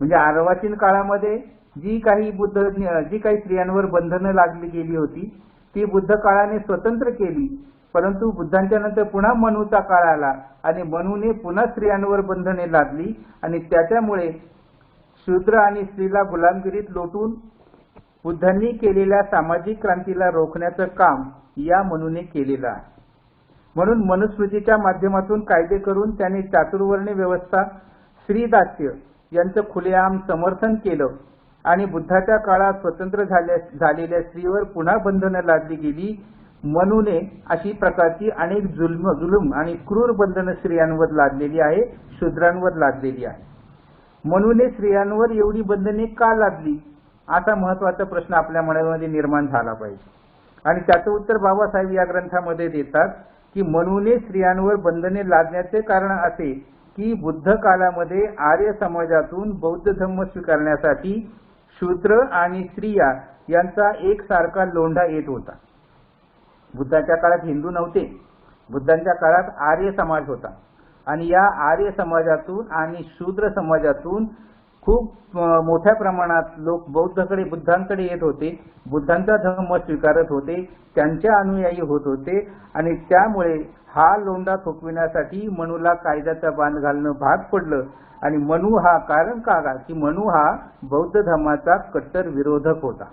म्हणजे अर्वाचीन काळामध्ये जी काही स्त्रियांवर बंधनं लागली गेली होती ती बुद्ध काळाने स्वतंत्र केली, परंतु बुद्धांच्या नंतर पुन्हा मनूचा काळ आला आणि मनूने पुन्हा स्त्रियांवर बंधने लादली आणि त्याच्यामुळे शूद्र आणि स्त्रीला गुलामगिरीत लोटून बुद्धांनी केलेल्या सामाजिक क्रांतीला रोखण्याचं काम या मनूने केलेलं आहे. म्हणून मनुस्मृतीच्या माध्यमातून कायदे करून त्याने चातुर्वर्ण्य व्यवस्था, स्त्रीदास्य यांचं खुलेआम समर्थन केलं आणि बुद्धाच्या काळात स्वतंत्र झालेल्या स्त्रीवर पुन्हा बंधनं लादली गेली. मनूने अशी प्रकारची अनेक जुलूम आणि क्रूर बंधनं स्त्रियांवर लादलेली आहे, शूद्रांवर लादलेली आहे. मनूने स्त्रियांवर एवढी बंधने का लादली असा महत्वाचा प्रश्न आपल्या मनामध्ये निर्माण झाला पाहिजे आणि त्याचं उत्तर बाबासाहेब या ग्रंथामध्ये देतात की मनूने स्त्रियांवर बंधने लादण्याचे कारण असे की बुद्ध काळामध्ये आर्य समाजातून बौद्ध धर्म स्वीकारण्यासाठी शूद्र आणि स्त्रिया यांचा एकसारखा लोंढा येत होता. बुद्धाच्या काळात हिंदू नव्हते, बुद्धांच्या काळात आर्य समाज होता आणि या आर्य समाजातून आणि शूद्र समाजातून खूप मोठ्या प्रमाणात लोक बुद्धांकडे येत होते, बुद्धांचा धर्म स्वीकारत होते, त्यांच्या अनुयायी होत होते आणि त्यामुळे हा लोंढा थोपविण्यासाठी मनूला कायद्याचा बांध घालणं भाग पडलं. आणि मनू हा कारण का की मनू हा बौद्ध धर्माचा कट्टर विरोधक होता.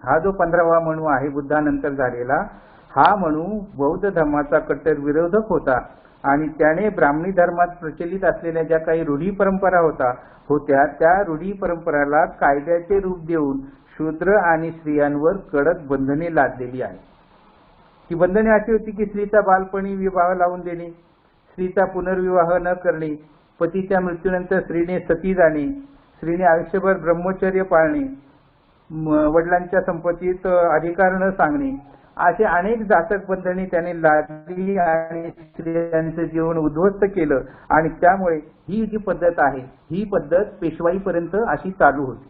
हा जो 15वा मनू आहे बुद्धानंतर झालेला, हा मनू बौद्ध धर्माचा कट्टर विरोधक होता आणि त्याने ब्राह्मणी धर्मात प्रचलित असलेल्या ज्या काही रूढी परंपरा होत्या त्या रूढी परंपराला कायद्याचे रूप देऊन शूद्र आणि स्त्रियांवर कडक बंधने लादलेली आहे. ती बंधने अशी होती की स्त्रीचा बालपणी विवाह लावून देणे, स्त्रीचा पुनर्विवाह न करणे, पतीच्या मृत्यूनंतर स्त्रीने सती जाणे, स्त्रीने आयुष्यभर ब्रह्मचर्य पाळणे, वडिलांच्या संपत्तीत अधिकार न सांगणे, असे अनेक जातक बंधने त्याने लादली आणि स्त्रियांचं जीवन उद्ध्वस्त केलं. आणि त्यामुळे ही जी पद्धत आहे ही पद्धत पेशवाईपर्यंत अशी चालू होती.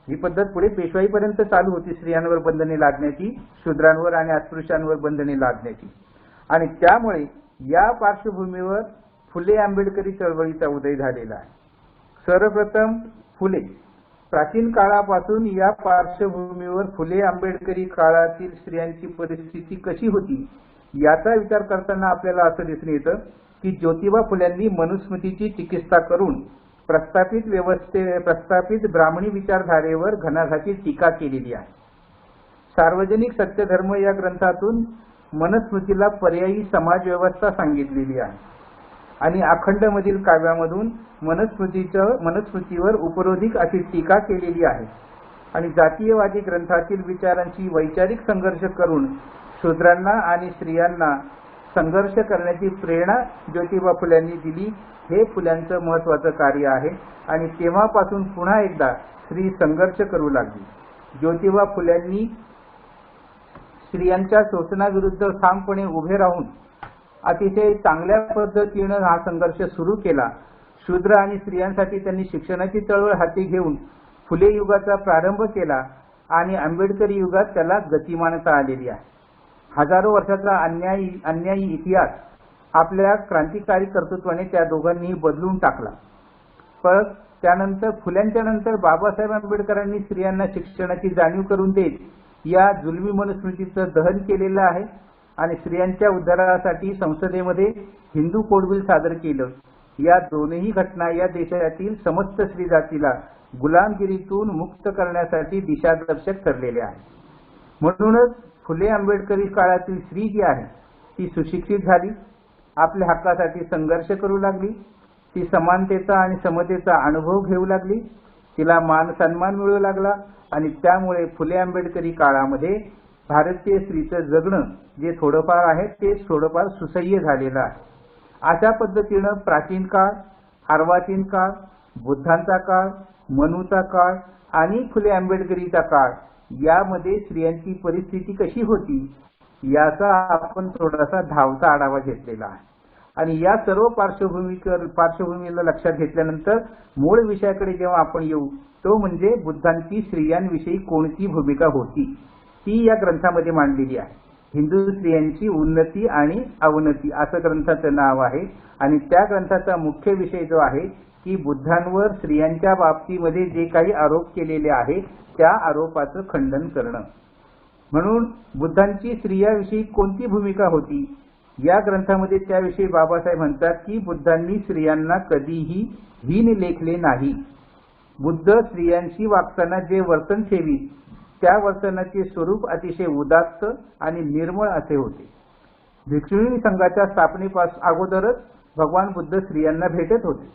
ही पद्धत पुढे पेशवाईपर्यंत चालू होती, स्त्रियांवर बंधने लादण्याची, शूद्रांवर आणि अस्पृश्यांवर बंधने लादण्याची. आणि त्यामुळे या पार्श्वभूमीवर फुले आंबेडकरी चळवळीचा उदय झालेला आहे. सर्वप्रथम फुले प्राचीन काळापासून या पार्श्वभूमीवर फुले आंबेडकरी काळातील स्त्रियांची परिस्थिती कशी होती याचा विचार करताना आपल्याला असं दिसून येतं की ज्योतिबा फुल्यांनी मनुस्मृतीची चिकित्सा करून प्रस्थापित ब्राह्मणी विचारधारेवर घणाघाती टीका केलेली आहे. सार्वजनिक सत्यधर्म या ग्रंथातून मनुस्मृतीला पर्यायी समाज व्यवस्था सांगितलेली आहे आणि अखंडमधील काव्यामधून मनुस्मृतीवर उपरोधिक अशी टीका केलेली आहे आणि जातीयवादी ग्रंथातील विचारांची वैचारिक संघर्ष करून शूद्रांना आणि स्त्रियांना संघर्ष करण्याची प्रेरणा ज्योतिबा फुल्यांनी दिली. हे फुल्यांचं महत्वाचं कार्य आहे आणि तेव्हापासून पुन्हा एकदा स्त्री संघर्ष करू लागली. ज्योतिबा फुल्यांनी स्त्रियांच्या शोषणाविरुद्ध ठामपणे उभे राहून अतिशय चांगल्या पद्धतीनं हा संघर्ष सुरू केला. शूद्र आणि स्त्रियांसाठी त्यांनी शिक्षणाची चळवळ हाती घेऊन फुले युगाचा प्रारंभ केला आणि आंबेडकरी युगात त्याला गतिमानता आलेली आहे. हजारो वर्षाचा अन्यायी इतिहास आपल्या क्रांतिकारी कर्तृत्वाने त्या दोघांनीही बदलून टाकला. पण त्यानंतर फुल्यांच्या नंतर बाबासाहेब आंबेडकरांनी स्त्रियांना शिक्षणाची जाणीव करून देत या जुलमी मनुस्मृतीचं दहन केलेलं आहे आणि स्त्रियांच्या उद्धारासाठी संसदेमध्ये हिंदू कोड बिल सादर केलं. या दोनही घटना या देशातील समस्त स्त्री जातीला गुलामगिरीतून मुक्त करण्यासाठी दिशादर्शक ठरलेल्या आहेत. म्हणूनच फुले आंबेडकरी काळातील स्त्री जी आहे ती सुशिक्षित झाली, आपल्या हक्कासाठी संघर्ष करू लागली, ती समानतेचा आणि समतेचा अनुभव घेऊ लागली, तिला मान सन्मान मिळू लागला आणि त्यामुळे फुले आंबेडकरी काळामध्ये भारतीय स्त्रीचं जगणं जे थोडंफार आहे ते थोडंफार सुसह्य झालेलं आहे. अशा पद्धतीनं प्राचीन काळ, अर्वाचीन काळ, बुद्धांचा काळ, मनूचा काळ आणि फुले आंबेडकरीचा काळ यामध्ये स्त्रियांची परिस्थिती कशी होती याचा आपण थोडासा धावता आढावा घेतलेला आहे. आणि या सर्व पार्श्वभूमीला लक्षात घेतल्यानंतर मूळ विषयाकडे जेव्हा आपण येऊ तो म्हणजे बुद्धांची स्त्रियांविषयी कोणती भूमिका होती ती या ग्रंथामध्ये मांडलेली आहे. हिंदू स्त्रियांची उन्नती आणि अवनती असं ग्रंथाचं नाव आहे. आणि त्या ग्रंथाचा मुख्य विषय जो आहे की बुद्धांवर स्त्रियांच्या बाबतीमध्ये जे काही आरोप केलेले आहेत त्या आरोपाचं खंडन करणं. म्हणून बुद्धांची स्त्रियांविषयी कोणती भूमिका होती या ग्रंथामध्ये त्याविषयी बाबासाहेब म्हणतात की बुद्धांनी स्त्रियांना कधीही हीन लेखले नाही. बुद्ध स्त्रियांशी वागताना जे वर्तन ठेवीत त्या वर्तनाचे स्वरूप अतिशय उदात्त आणि निर्मळ असे होते. भिक्षुणी संघाच्या स्थापनेपासून अगोदरच भगवान बुद्ध स्त्रियांना भेटत होते.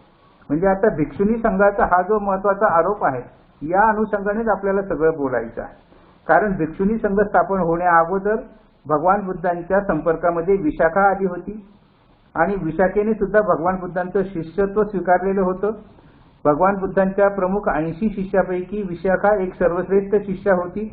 म्हणजे आता भिक्षुणी संघाचा हा जो महत्वाचा आरोप आहे या अनुषंगानेच आपल्याला सगळं बोलायचं आहे. कारण भिक्षुणी संघ स्थापन होण्या अगोदर भगवान बुद्धांच्या संपर्कामध्ये विशाखा आली होती आणि विशाखेने सुद्धा भगवान बुद्धांचं शिष्यत्व स्वीकारलेलं होतं. भगवान बुद्धांच्या प्रमुख 80 शिष्यापैकी विशाखा एक सर्वश्रेष्ठ शिष्या होती.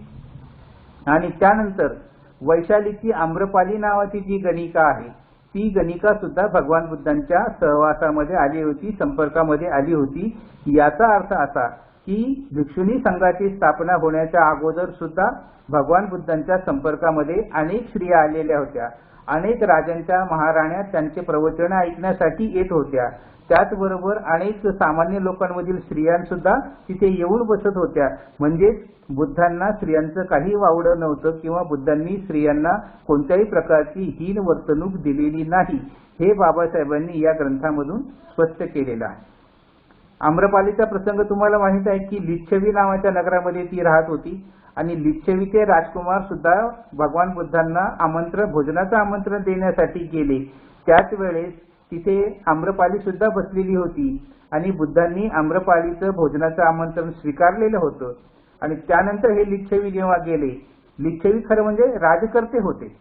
आणि त्यानंतर वैशालीची आम्रपाली नावाची जी गणिका आहे ती गणिका सुद्धा भगवान बुद्धांच्या सहवासामध्ये आली होती, संपर्कामध्ये आली होती. याचा अर्थ असा की भिक्षुणी संघाची स्थापना होण्याच्या अगोदर सुद्धा भगवान बुद्धांच्या संपर्कामध्ये अनेक स्त्रिया आलेल्या होत्या. अनेक राजांच्या महाराण्या त्यांचे प्रवचन ऐकण्यासाठी येत होत्या. त्याचबरोबर अनेक सामान्य लोकांमधील स्त्रियांसुद्धा तिथे येऊन बसत होत्या. म्हणजे बुद्धांना स्त्रियांचं काही वावडं नव्हतं किंवा बुद्धांनी स्त्रियांना कोणत्याही प्रकारची हीन वर्तणूक दिलेली नाही हे बाबासाहेबांनी या ग्रंथामधून स्पष्ट केलेलं आहे. आम्रपालीचा प्रसंग तुम्हाला माहित आहे की लिच्छवी नावाच्या नगरामध्ये ती राहत होती आणि लिच्छवीचे राजकुमार सुद्धा भगवान बुद्धांना भोजनाचं आमंत्रण देण्यासाठी गेले. त्याच वेळेस तिथे आम्रपाली सुद्धा बसलेली होती आणि बुद्धांनी आम्रपालीचं भोजनाचं आमंत्रण स्वीकारलेलं होतं. आणि त्यानंतर हे लिच्छवी जेव्हा गेले, लिच्छवी खरं म्हणजे राजकर्ते होते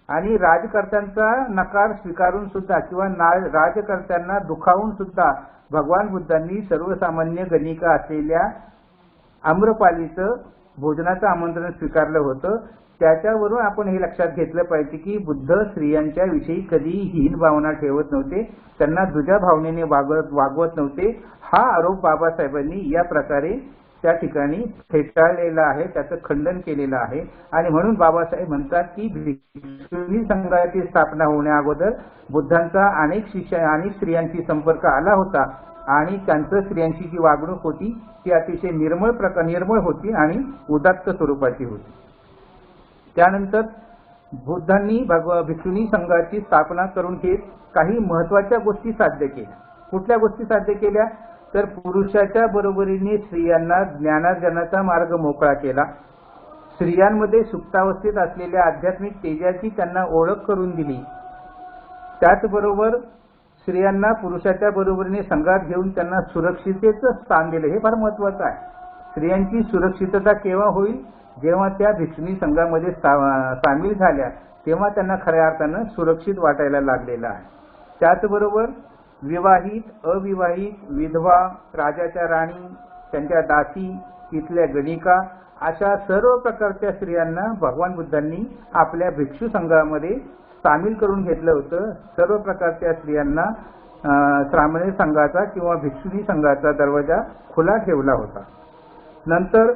आणि राजकर्त्यांचा नकार स्वीकारून सुद्धा किंवा राजकर्त्यांना दुखावून सुद्धा भगवान बुद्धांनी सर्वसामान्य गणिका असलेल्या आम्रपालीचं भोजनाचं आमंत्रण स्वीकारलं होतं. त्याच्यावरून आपण हे लक्षात घेतलं पाहिजे की बुद्ध स्त्रियांच्या विषयी कधीही हीन भावना ठेवत नव्हते, त्यांना दुजा भावनेने वागवत नव्हते. हा आरोप बाबासाहेबांनी या प्रकारे त्या ठिकाणी फेटाळलेला आहे, त्याचं खंडन केलेलं आहे. आणि म्हणून बाबासाहेब म्हणतात की भिक्षुणी संघाची स्थापना होण्या अगोदर बुद्धांचा अनेक स्त्रियांशी संपर्क आला होता आणि त्यांचं स्त्रियांची जी वागणूक होती ती अतिशय निर्मळ होती आणि उदात्त स्वरूपाची होती. त्यानंतर बुद्धांनी भिक्षुणी संघाची स्थापना करून घेत काही महत्वाच्या गोष्टी साध्य केल्या. कुठल्या गोष्टी साध्य केल्या तर पुरुषाच्या बरोबरीने स्त्रियांना ज्ञानार्जनाचा मार्ग मोकळा केला. स्त्रियांमध्ये सुप्तावस्थेत असलेल्या आध्यात्मिक तेजाची त्यांना ओळख करून दिली. त्याचबरोबर स्त्रियांना पुरुषाच्या बरोबरीने संघात घेऊन त्यांना सुरक्षिततेचं स्थान दिलं. हे फार महत्वाचं आहे. स्त्रियांची सुरक्षितता केव्हा होईल जेव्हा त्या भिक्षुणी संघामध्ये सामील झाल्या तेव्हा त्यांना खऱ्या अर्थानं सुरक्षित वाटायला लागलेलं आहे. त्याचबरोबर विवाहित, अविवाहित, विधवा, राजाच्या राणी, त्यांच्या दासी, तिथल्या गणिका अशा सर्व प्रकारच्या स्त्रियांना भगवान बुद्धांनी आपल्या भिक्षू संघामध्ये सामील करून घेतलं होतं. सर्व प्रकारच्या स्त्रियांना श्रामणी संघाचा किंवा भिक्षुणी संघाचा दरवाजा खुला ठेवला होता. नंतर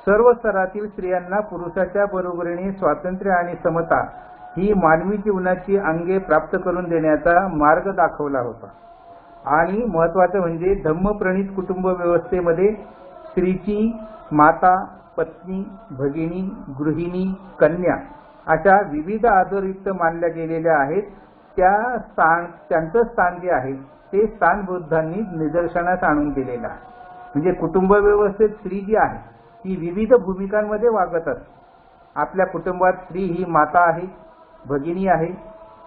सर्व स्तरातील स्त्रियांना पुरुषाच्या बरोबरीने स्वातंत्र्य आणि समता ही मानवी जीवनाची अंगे प्राप्त करून देण्याचा मार्ग दाखवला होता. आणि महत्वाचं म्हणजे धम्मप्रणीत कुटुंब व्यवस्थेमध्ये स्त्रीची माता, पत्नी, भगिनी, गृहिणी, कन्या अशा विविध आदरयुक्त मानल्या गेलेल्या आहेत. त्यांचं स्थान जे आहे ते स्थान बुद्धांनी निदर्शनास आणून दिलेलं आहे. म्हणजे कुटुंब व्यवस्थेत स्त्री जी आहे ती विविध भूमिकांमध्ये वागत असते. आपल्या कुटुंबात स्त्री ही माता आहे, भगिनी आहे,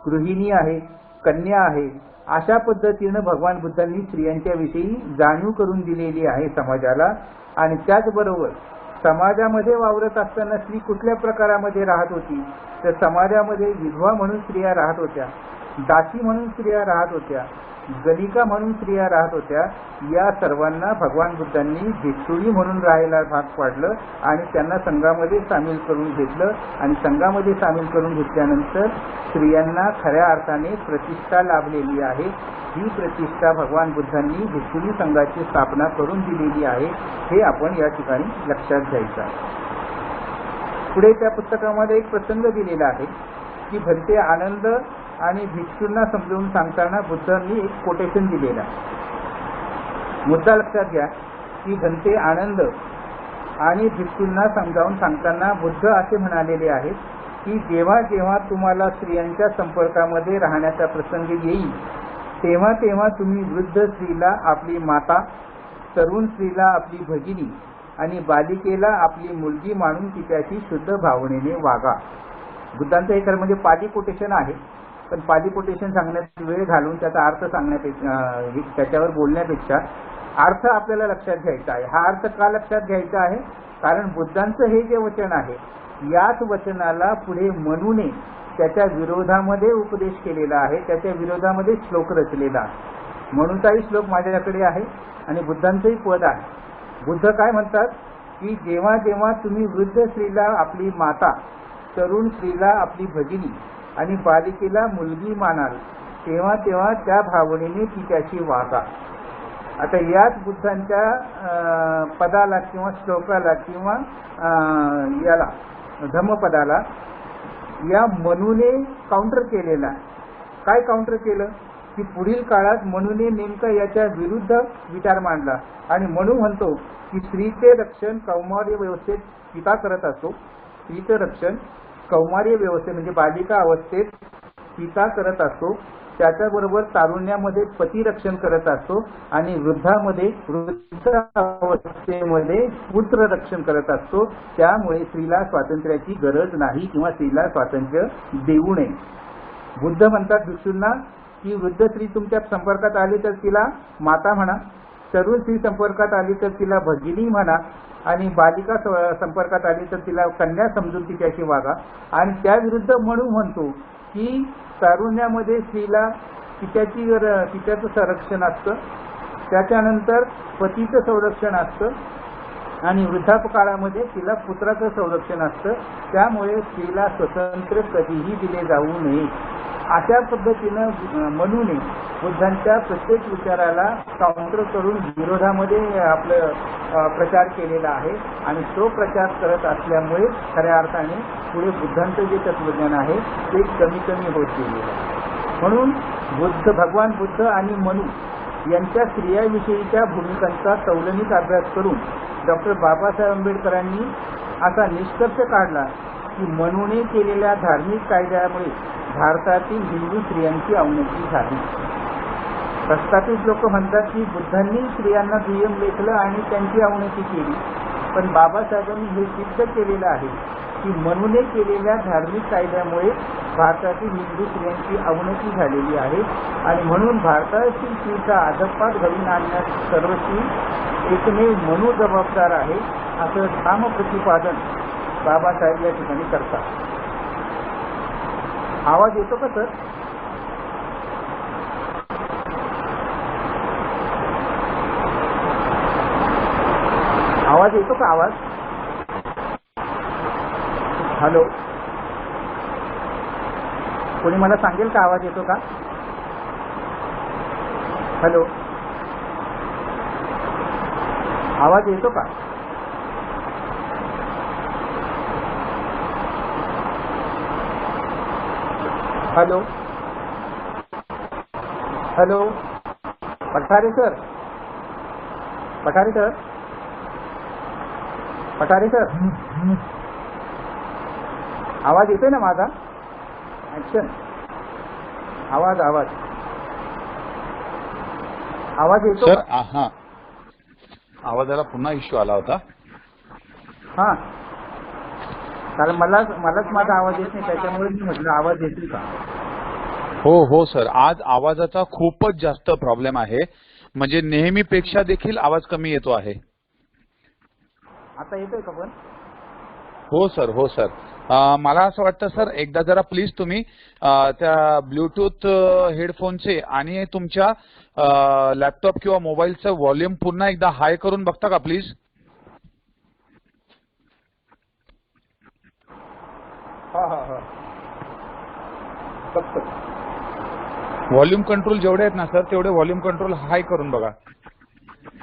गृहिणी आहे, कन्या आहे. अशा पद्धतीनं भगवान बुद्धांनी स्त्रियांच्या विषयी जाणीव करून दिलेली आहे समाजाला. आणि त्याचबरोबर समाजामध्ये वावरत असताना स्त्री कुठल्या प्रकारामध्ये राहत होती तर समाजामध्ये विधवा म्हणून स्त्रिया राहत होत्या, दासी म्हणून स्त्रिया राहत होत्या, गलिका म्हणून स्त्रिया राहत होत्या, या सर्वांना भगवान बुद्धांनी भिक्षुणी म्हणून राहायला भाग पाडलं आणि त्यांना संघामध्ये सामील करून घेतलं. आणि संघामध्ये सामील करून घेतल्यानंतर स्त्रियांना खऱ्या अर्थाने प्रतिष्ठा लाभलेली आहे. ही प्रतिष्ठा भगवान बुद्धांनी भिक्षुणी संघाची स्थापना करून दिलेली आहे, हे आपण या ठिकाणी लक्षात घ्यायचं आहे. पुढे त्या पुस्तकामध्ये एक प्रसंग दिलेला आहे की भलते आनंद आणि भिक्षूंना समजावून सांगताना बुद्धांनी एक कोटेशन दिलेलं आहे. मुद्दा लक्षात घ्या की भलते आनंद आणि भिक्षूंना समजावून सांगताना बुद्ध असे म्हणालेले आहेत की जेव्हा जेव्हा तुम्हाला स्त्रियांच्या संपर्कामध्ये राहण्याचा प्रसंग येईल, तेव्हा तेव्हा तुम्ही वृद्ध स्त्रीला आपली माता, तरुण स्त्रीला आपली भगिनी आणि बालिकेला आपली मुलगी मानून तिच्याशी शुद्ध भावनेने वागा. बुद्धांचं हे खरं म्हणजे पाली कोटेशन आहे, पण पाली कोटेशन सांगण्यात वेळ घालून त्याचा अर्थ सांगण्यापेक्षा, त्याच्यावर बोलण्यापेक्षा अर्थ आपल्याला लक्षात घ्यायचा आहे. हा अर्थ का लक्षात घ्यायचा आहे? कारण बुद्धांचं हे जे वचन आहे, याच वचनाला पुढे मनूने त्याच्या विरोधामध्ये उपदेश केलेला आहे, त्याच्या विरोधामध्ये श्लोक रचलेला आहे. मनूचाही श्लोक माझ्याकडे आहे आणि बुद्धांचंही पद आहे. बुद्ध काय म्हणतात की जेव्हा जेव्हा तुम्ही वृद्ध स्त्रीला आपली माता, तरुण स्त्रीला आपली भगिनी आणि बालिकेला मुलगी मानाल, तेव्हा तेव्हा त्या भावनेने तिच्याशी वागा. आता याच बुद्धांच्या पदाला किंवा श्लोकाला किंवा याला धम्मपदाला या मनूने काउंटर केलेला. काय काउंटर केलं की पुढील काळात मनूने नेमका याच्या विरुद्ध विचार मांडला आणि मनू म्हणतो की स्त्रीचे रक्षण कौमार्य व्यवस्थेत पिता करत असतो. स्त्रीचं रक्षण कौमार्य व्यवस्थेत म्हणजे बालिका अवस्थेत पिता करत असतो, त्याच्याबरोबर तारुण्यामध्ये पती रक्षण करत असतो आणि वृद्ध अवस्थेमध्ये पुत्र रक्षण करत असतो. त्यामुळे स्त्रीला स्वातंत्र्याची गरज नाही किंवा स्त्रीला स्वातंत्र्य देऊ नये. बुद्ध म्हणतात भिक्षूंना की वृद्ध स्त्री तुमच्या संपर्कात आली तर तिला माता म्हणा, तरुण स्त्री संपर्कात आली तर तिला भगिनी म्हणा आणि बालिका संपर्कात आली तर तिला कन्या समजून तिच्याशी वागा. आणि त्याविरुद्ध म्हणून म्हणतो की तारुण्यामध्ये स्त्रीला तिच्याचं संरक्षण असतं, त्याच्यानंतर पतीचं संरक्षण असतं आणि वृद्धापकाळामध्ये तिला पुत्राचं संरक्षण असतं. त्यामुळे स्त्रीला स्वतंत्र कधीही दिले जाऊ नये. अशा पद्धतीनं मनूने बुद्धांच्या प्रत्येक विचाराला काउंटर करून विरोधामध्ये आपलं प्रचार केलेला आहे आणि तो प्रचार करत असल्यामुळे खऱ्या अर्थाने पुढे बुद्धांचं जे तत्वज्ञान आहे ते कमी कमी होत गेलेलं आहे. म्हणून भगवान बुद्ध आणि मनू यांच्या स्त्रियाविषयीच्या भूमिकांचा तौलनिक अभ्यास करून डॉक्टर बाबासाहेब आंबेडकरांनी असा निष्कर्ष काढला की मनूने केलेल्या धार्मिक कायद्यामुळे भारतातील हिंदू स्त्रियांची अवनती झाली. प्रस्थापित लोक म्हणतात की बुद्धांनी स्त्रियांना दुय्यम लेखलं आणि त्यांची अवनती केली, पण बाबासाहेबांनी हे सिद्ध केलेलं आहे की मनूने केलेल्या धार्मिक कायद्यामुळे भारतातील हिंदू स्त्रियांची अवनती झालेली आहे आणि म्हणून भारतातील स्त्रीचा अधःपात घडून आणण्यास सर्वस्वी एकमेव मनू जबाबदार आहे, असं ठाम प्रतिपादन बाबासाहेब या ठिकाणी करतात. आवाज येतो का सर? आवाज येतो का? आवाज? हॅलो, कोणी मला सांगेल का आवाज येतो का? हॅलो, आवाज येतो का? Hello hello, Pathare sir, Pathare sir, Pathare sir, आवाज येतोय ना माझा? ऍक्शन, आवाज आवाज आवाज येतो सर? हा, आवाजाला पुन्हा इश्यू आला होता. हा, कारण मलाच माझा आवाज येत नाही, त्याच्यामुळे मी म्हटलं आवाज येतील का. हो सर, आज आवाजाचा खूपच जास्त प्रॉब्लेम आहे, म्हणजे नेहमीपेक्षा देखील आवाज कमी येतो आहे. आता येतोय का पण? हो सर, मला असं वाटतं सर, एकदा जरा प्लीज तुम्ही त्या ब्लूटूथ हेडफोनचे आणि तुमच्या लॅपटॉप किंवा मोबाईलचं व्हॉल्यूम पुन्हा एकदा हाय करून बघता का प्लीज? हा बघतो. व्हॉल्यूम कंट्रोल जेवढे आहेत ना सर, तेवढे व्हॉल्यूम कंट्रोल हाय करून बघा.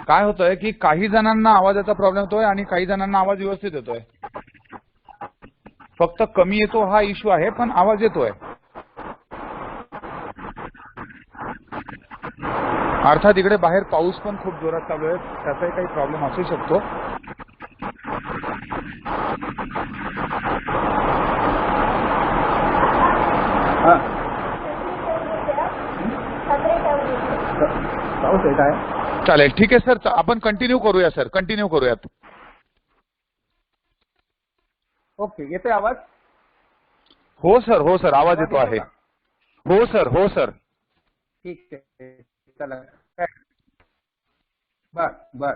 काय होतंय की काही जणांना आवाजाचा प्रॉब्लेम होतोय आणि काही जणांना आवाज व्यवस्थित येतोय. फक्त कमी येतो हा इश्यू आहे, पण आवाज येतोय. अर्थात इकडे बाहेर पाऊस पण खूप जोरात चालू आहे, त्याचाही काही प्रॉब्लेम असू शकतो. हा पाऊस येत आहे. चालेल, ठीक आहे सर, आपण कंटिन्यू करूया सर, कंटिन्यू करूयात. ओके, येतोय आवाज? हो सर, हो सर, आवाज येतो आहे. हो सर, हो सर. ठीक आहे, चला. बर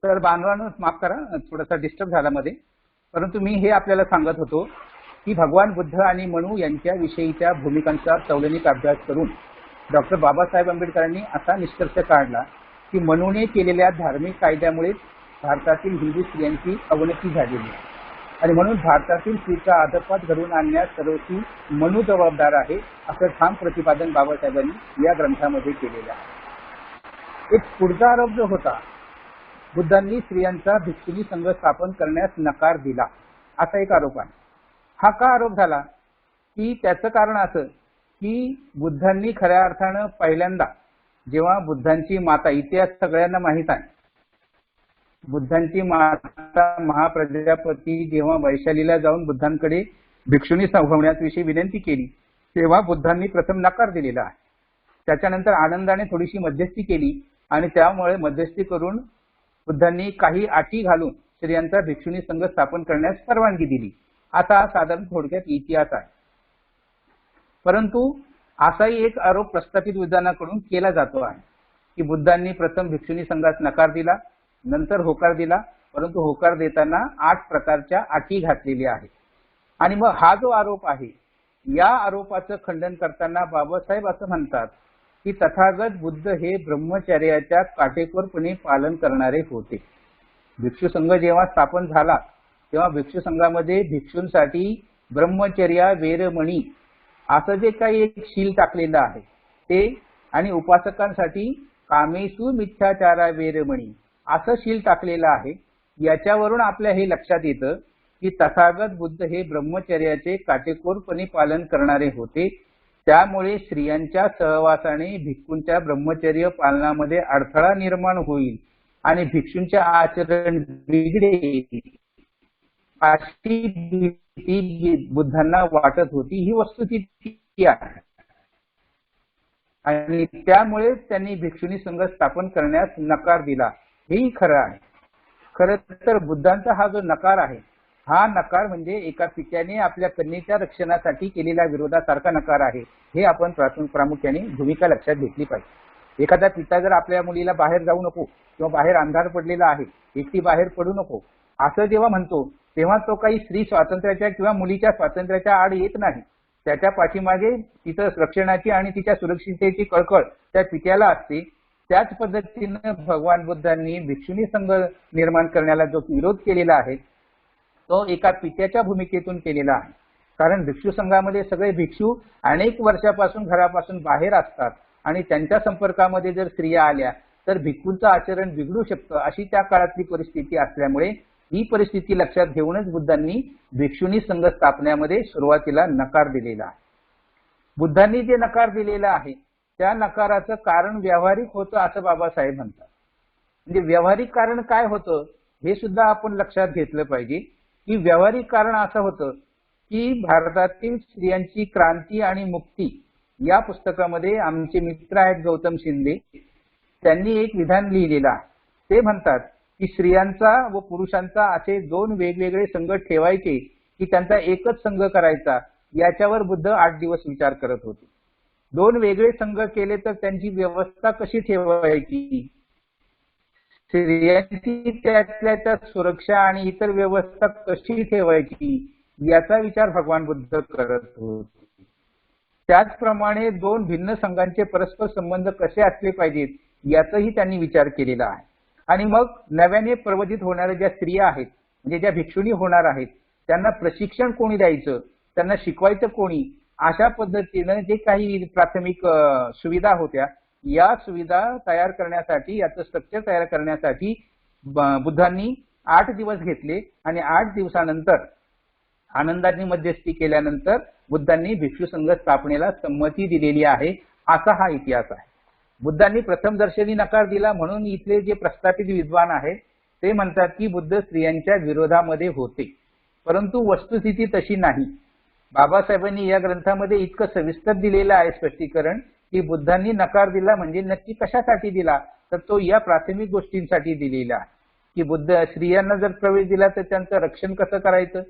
तर बांधवांनो माफ करा, थोडासा डिस्टर्ब झाला मध्ये. परंतु मी हे आपल्याला सांगत होतो की भगवान बुद्ध आणि मनू यांच्याविषयीच्या भूमिकांचा तौलनिक अभ्यास करून डॉक्टर बाबासाहेब आंबेडकरांनी असा निष्कर्ष काढला की मनूने केलेल्या धार्मिक कायद्यामुळेच भारतातील हिंदू स्त्रियांची अवनती झालेली आहे आणि म्हणून भारतातील स्त्रीचा अधःपात घडवून आणण्यास सर्वस्वी मनू जबाबदार आहे, असं ठाम प्रतिपादन बाबासाहेबांनी या ग्रंथामध्ये केलेलं आहे. एक पुढचा आरोप जो होता, बुद्धांनी स्त्रियांचा भिक्षुणी संघ स्थापन करण्यास नकार दिला, असा एक आरोप आहे. हा का आरोप झाला की त्याचं कारण असं की बुद्धांनी खऱ्या अर्थानं पहिल्यांदा जेव्हा बुद्धांची माता, इतिहास सगळ्यांना माहित आहे, बुद्धांची माता महाप्रजापती जेव्हा वैशालीला जाऊन बुद्धांकडे भिक्षुणी होण्याविषयी विनंती केली, तेव्हा बुद्धांनी प्रथम नकार दिलेला आहे. त्याच्यानंतर आनंदाने थोडीशी मध्यस्थी केली आणि त्यामुळे मध्यस्थी करून बुद्धांनी काही अटी घालून स्त्रियांचा भिक्षुणी संघ स्थापन करण्यास परवानगी दिली. असा साधारण थोडक्यात इतिहास आहे. परंतु असाही एक आरोप प्रस्थापित विद्वानाकडून केला जातो आहे की बुद्धांनी प्रथम भिक्षुणी संघास नकार दिला, नंतर होकार दिला, परंतु होकार देताना 8 प्रकारच्या अटी घातलेल्या आहेत. आणि मग हा जो आरोप आहे, या आरोपाचं खंडन करताना बाबासाहेब असं म्हणतात की तथागत बुद्ध हे ब्रह्मचर्याच्या काटेकोरपणे पालन करणारे होते. भिक्षू संघ जेव्हा स्थापन झाला तेव्हा भिक्षू संघामध्ये भिक्षूंसाठी ब्रह्मचर्या, वेरमणी असं जे काही एक शील टाकलेलं आहे ते, आणि उपासकांसाठी कामेसु मिथ्याचारा वेरमणी असं शील टाकलेलं आहे. याच्यावरून आपल्या हे लक्षात येतं की तथागत बुद्ध हे ब्रह्मचर्याचे काटेकोरपणे पालन करणारे होते. त्यामुळे स्त्रियांच्या सहवासाने भिक्षूंच्या ब्रह्मचर्य पालनामध्ये अडथळा निर्माण होईल आणि भिक्षूंचे आचरण बिघडेल अशी भीती बुद्धांना वाटत होती. ही वस्तुस्थिती आहे आणि त्यामुळे त्यांनी भिक्षुणी संघ स्थापन करण्यास नकार दिला. हेही खरं आहे. खरं तर बुद्धांचा हा जो नकार आहे, हा नकार म्हणजे एका पित्याने आपल्या कन्येच्या रक्षणासाठी केलेल्या विरोधासारखा नकार आहे. हे आपण प्रामुख्याने भूमिका लक्षात घेतली पाहिजे. एखादा पिता जर आपल्या मुलीला बाहेर जाऊ नको किंवा बाहेर अंधार पडलेला आहे, एकटी बाहेर पडू नको असं जेव्हा म्हणतो, तेव्हा तो काही स्त्री स्वातंत्र्याच्या किंवा मुलीच्या स्वातंत्र्याच्या आड येत नाही. त्याच्या पाठीमागे तिचं रक्षणाची आणि तिच्या सुरक्षिततेची कळकळ त्या पित्याला असते. त्याच पद्धतीने भगवान बुद्धांनी भिक्षुणी संघ निर्माण करण्याला जो विरोध केलेला आहे तो एका पित्याच्या भूमिकेतून केलेला आहे. कारण भिक्षू संघामध्ये सगळे भिक्षू अनेक वर्षापासून घरापासून बाहेर असतात आणि त्यांच्या संपर्कामध्ये जर स्त्रिया आल्या तर भिक्षूंचं आचरण बिघडू शकतं, अशी त्या काळातली परिस्थिती असल्यामुळे ही परिस्थिती लक्षात घेऊनच बुद्धांनी भिक्षुणी संघ स्थापण्यामध्ये सुरुवातीला नकार दिलेला आहे. बुद्धांनी जे नकार दिलेला आहे त्या नकाराचं कारण व्यावहारिक होतं असं बाबासाहेब म्हणतात. म्हणजे व्यावहारिक कारण काय होतं हे सुद्धा आपण लक्षात घेतलं पाहिजे की व्यावहारिक कारण असं होतं की भारतातील स्त्रियांची क्रांती आणि मुक्ती या पुस्तकामध्ये आमचे मित्र आहेत गौतम शिंदे, त्यांनी एक विधान लिहिलेलं आहे. ते म्हणतात की स्त्रियांचा व पुरुषांचा असे 2 वेगवेगळे संघ ठेवायचे की त्यांचा एकच संघ करायचा, याच्यावर बुद्ध 8 दिवस विचार करत होते. 2 वेगळे संघ केले तर त्यांची व्यवस्था कशी ठेवायची, स्त्रियांची त्यातल्या त्यात सुरक्षा आणि इतर व्यवस्था कशी ठेवायची याचा विचार भगवान बुद्ध करत होते. त्याचप्रमाणे दोन भिन्न संघांचे परस्पर संबंध कसे असले पाहिजेत याचाही त्यांनी विचार केलेला आहे. आणि मग नव्याने प्रवधित होणाऱ्या ज्या स्त्रिया आहेत, म्हणजे ज्या भिक्षुणी होणार आहेत, त्यांना प्रशिक्षण कोणी द्यायचं, त्यांना शिकवायचं कोणी, अशा पद्धतीनं जे काही प्राथमिक सुविधा होत्या, या सुविधा तयार करण्यासाठी, याचं स्ट्रक्चर तयार करण्यासाठी बुद्धांनी 8 दिवस घेतले. आणि 8 दिवसानंतर आनंदाची मध्यस्थी केल्यानंतर बुद्धांनी भिक्षू संघ स्थापनेला संमती दिलेली आहे. असा हा इतिहास आहे. बुद्धांनी प्रथम दर्शनी नकार दिला म्हणून इथले जे प्रस्थापित विद्वान आहेत ते म्हणतात की बुद्ध स्त्रियांच्या विरोधामध्ये होते, परंतु वस्तुस्थिती तशी नाही. बाबासाहेबांनी या ग्रंथामध्ये इतकं सविस्तर दिलेलं आहे स्पष्टीकरण की बुद्धांनी नकार दिला म्हणजे नक्की कशासाठी दिला, तर तो या प्राथमिक गोष्टींसाठी दिलेला आहे की बुद्ध स्त्रियांना जर प्रवेश दिला तर त्यांचं रक्षण कसं करायचं,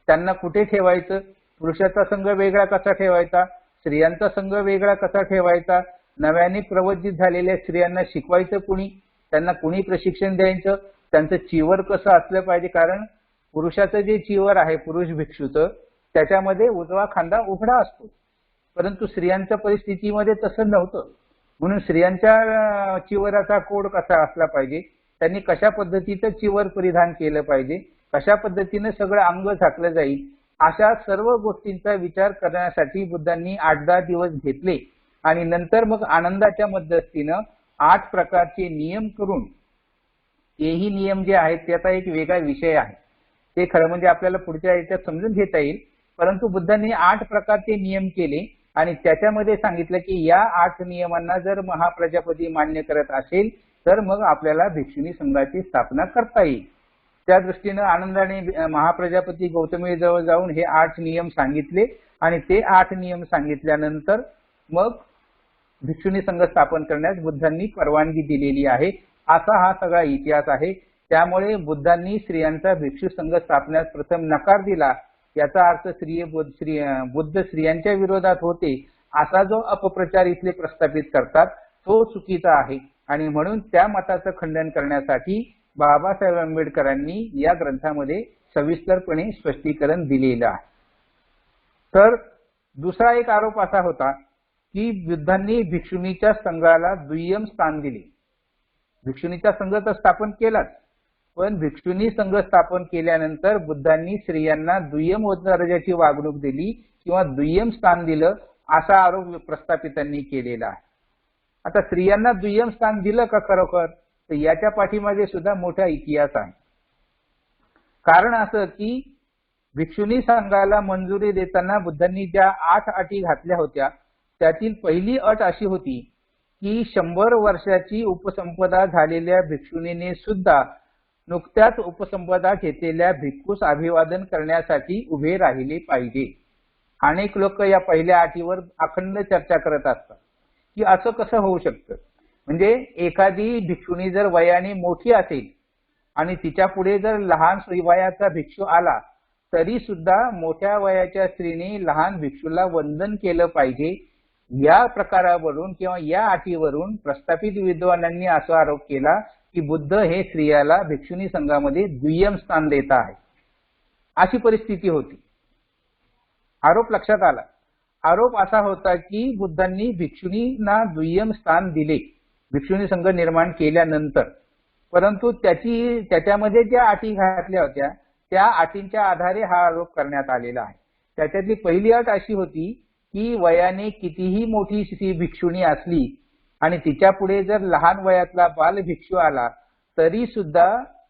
त्यांना कुठे ठेवायचं, पुरुषाचा संघ वेगळा कसा ठेवायचा, स्त्रियांचा संघ वेगळा कसा ठेवायचा, नव्याने प्रवृत्त झालेल्या स्त्रियांना शिकवायचं कुणी, त्यांना कुणी प्रशिक्षण द्यायचं, त्यांचं चिवर कसं असलं पाहिजे. कारण पुरुषाचं जे चिवर आहे पुरुष भिक्षूचं त्याच्यामध्ये उजवा खांदा उघडा असतो, परंतु स्त्रियांच्या परिस्थितीमध्ये तसं नव्हतं. म्हणून स्त्रियांच्या चिवराचा कोड कसा असला पाहिजे, त्यांनी कशा पद्धतीचं चिवर परिधान केलं पाहिजे, कशा पद्धतीने सगळं अंग झाकलं जाईल, अशा सर्व गोष्टींचा विचार करण्यासाठी बुद्धांनी 8-10 दिवस घेतले. आणि नंतर मग आनंदाच्या मध्यस्थीनं 8 प्रकारचे नियम करून, तेही नियम जे आहेत त्याचा एक वेगळा विषय आहे, ते खरं म्हणजे आपल्याला पुढच्या याच्यात समजून घेता येईल. परंतु बुद्धांनी 8 प्रकारचे नियम केले आणि त्याच्यामध्ये सांगितलं की या 8 नियमांना जर महाप्रजापती मान्य करत असेल तर मग आपल्याला भिक्षुणी संघाची स्थापना करता येईल. त्या दृष्टीनं आनंदाने महाप्रजापती गौतमी जवळ जाऊन हे 8 नियम सांगितले आणि ते 8 नियम सांगितल्यानंतर मग भिक्षुणी संघ स्थापन करण्यास बुद्धांनी परवानगी दिलेली आहे. असा हा सगळा इतिहास आहे. त्यामुळे बुद्धांनी स्त्रियांचा भिक्षू संघ स्थापण्यास प्रथम नकार दिला, याचा अर्थ बुद्ध स्त्रियांच्या विरोधात होते असा जो अपप्रचार इथले प्रस्थापित करतात तो चुकीचा आहे. आणि म्हणून त्या मताचं खंडन करण्यासाठी बाबासाहेब आंबेडकरांनी या ग्रंथामध्ये सविस्तरपणे स्पष्टीकरण दिलेलं आहे. तर दुसरा एक आरोप असा होता की बुद्धांनी भिक्षुणीच्या संघाला दुय्यम स्थान दिले. भिक्षुणीचा संघ तर स्थापन केलाच, पण भिक्षुणी संघ स्थापन केल्यानंतर बुद्धांनी स्त्रियांना दुय्यम दर्जाची वागणूक दिली किंवा दुय्यम स्थान दिलं असा आरोप प्रस्थापितांनी केलेला आहे. आता स्त्रियांना दुय्यम स्थान दिलं का खरोखर, तर याच्या पाठीमागे सुद्धा मोठा इतिहास आहे. कारण असं की भिक्षुणी संघाला मंजुरी देताना बुद्धांनी ज्या 8 अटी घातल्या होत्या त्यातील पहिली अट अशी होती की 100 वर्षाची उपसंपदा झालेल्या भिक्षुणीने सुद्धा नुकत्याच उपसंपदा घेतलेल्या भिक्खूस अभिवादन करण्यासाठी उभे राहिले पाहिजे. अनेक लोक या पहिल्या अटीवर अखंड चर्चा करत असतात की असं कसं होऊ शकतं. म्हणजे एखादी भिक्षुणी जर वयाने मोठी असेल आणि तिच्या पुढे जर लहान वयाचा भिक्षू आला तरी सुद्धा मोठ्या वयाच्या स्त्रीने लहान भिक्षूला वंदन केलं पाहिजे. या प्रकारावरून किंवा या अटीवरून प्रस्थापित विद्वानांनी असा आरोप केला की बुद्ध हे स्त्रियाला भिक्षुणी संघामध्ये दुय्यम स्थान देत आहे. अशी परिस्थिती होती. आरोप लक्षात आला. आरोप असा होता की बुद्धांनी भिक्षुणींना दुय्यम स्थान दिले भिक्षुणी संघ निर्माण केल्यानंतर, परंतु त्याच्यामध्ये ज्या अटी घातल्या होत्या त्या अटींच्या आधारे हा आरोप करण्यात आलेला आहे. त्याच्यातली पहिली अट अशी होती की वयाने कितीही मोठी स्त्री भिक्षुणी असली आणि तिच्या पुढे जर लहान वयातला बाल भिक्षू आला तरी सुद्धा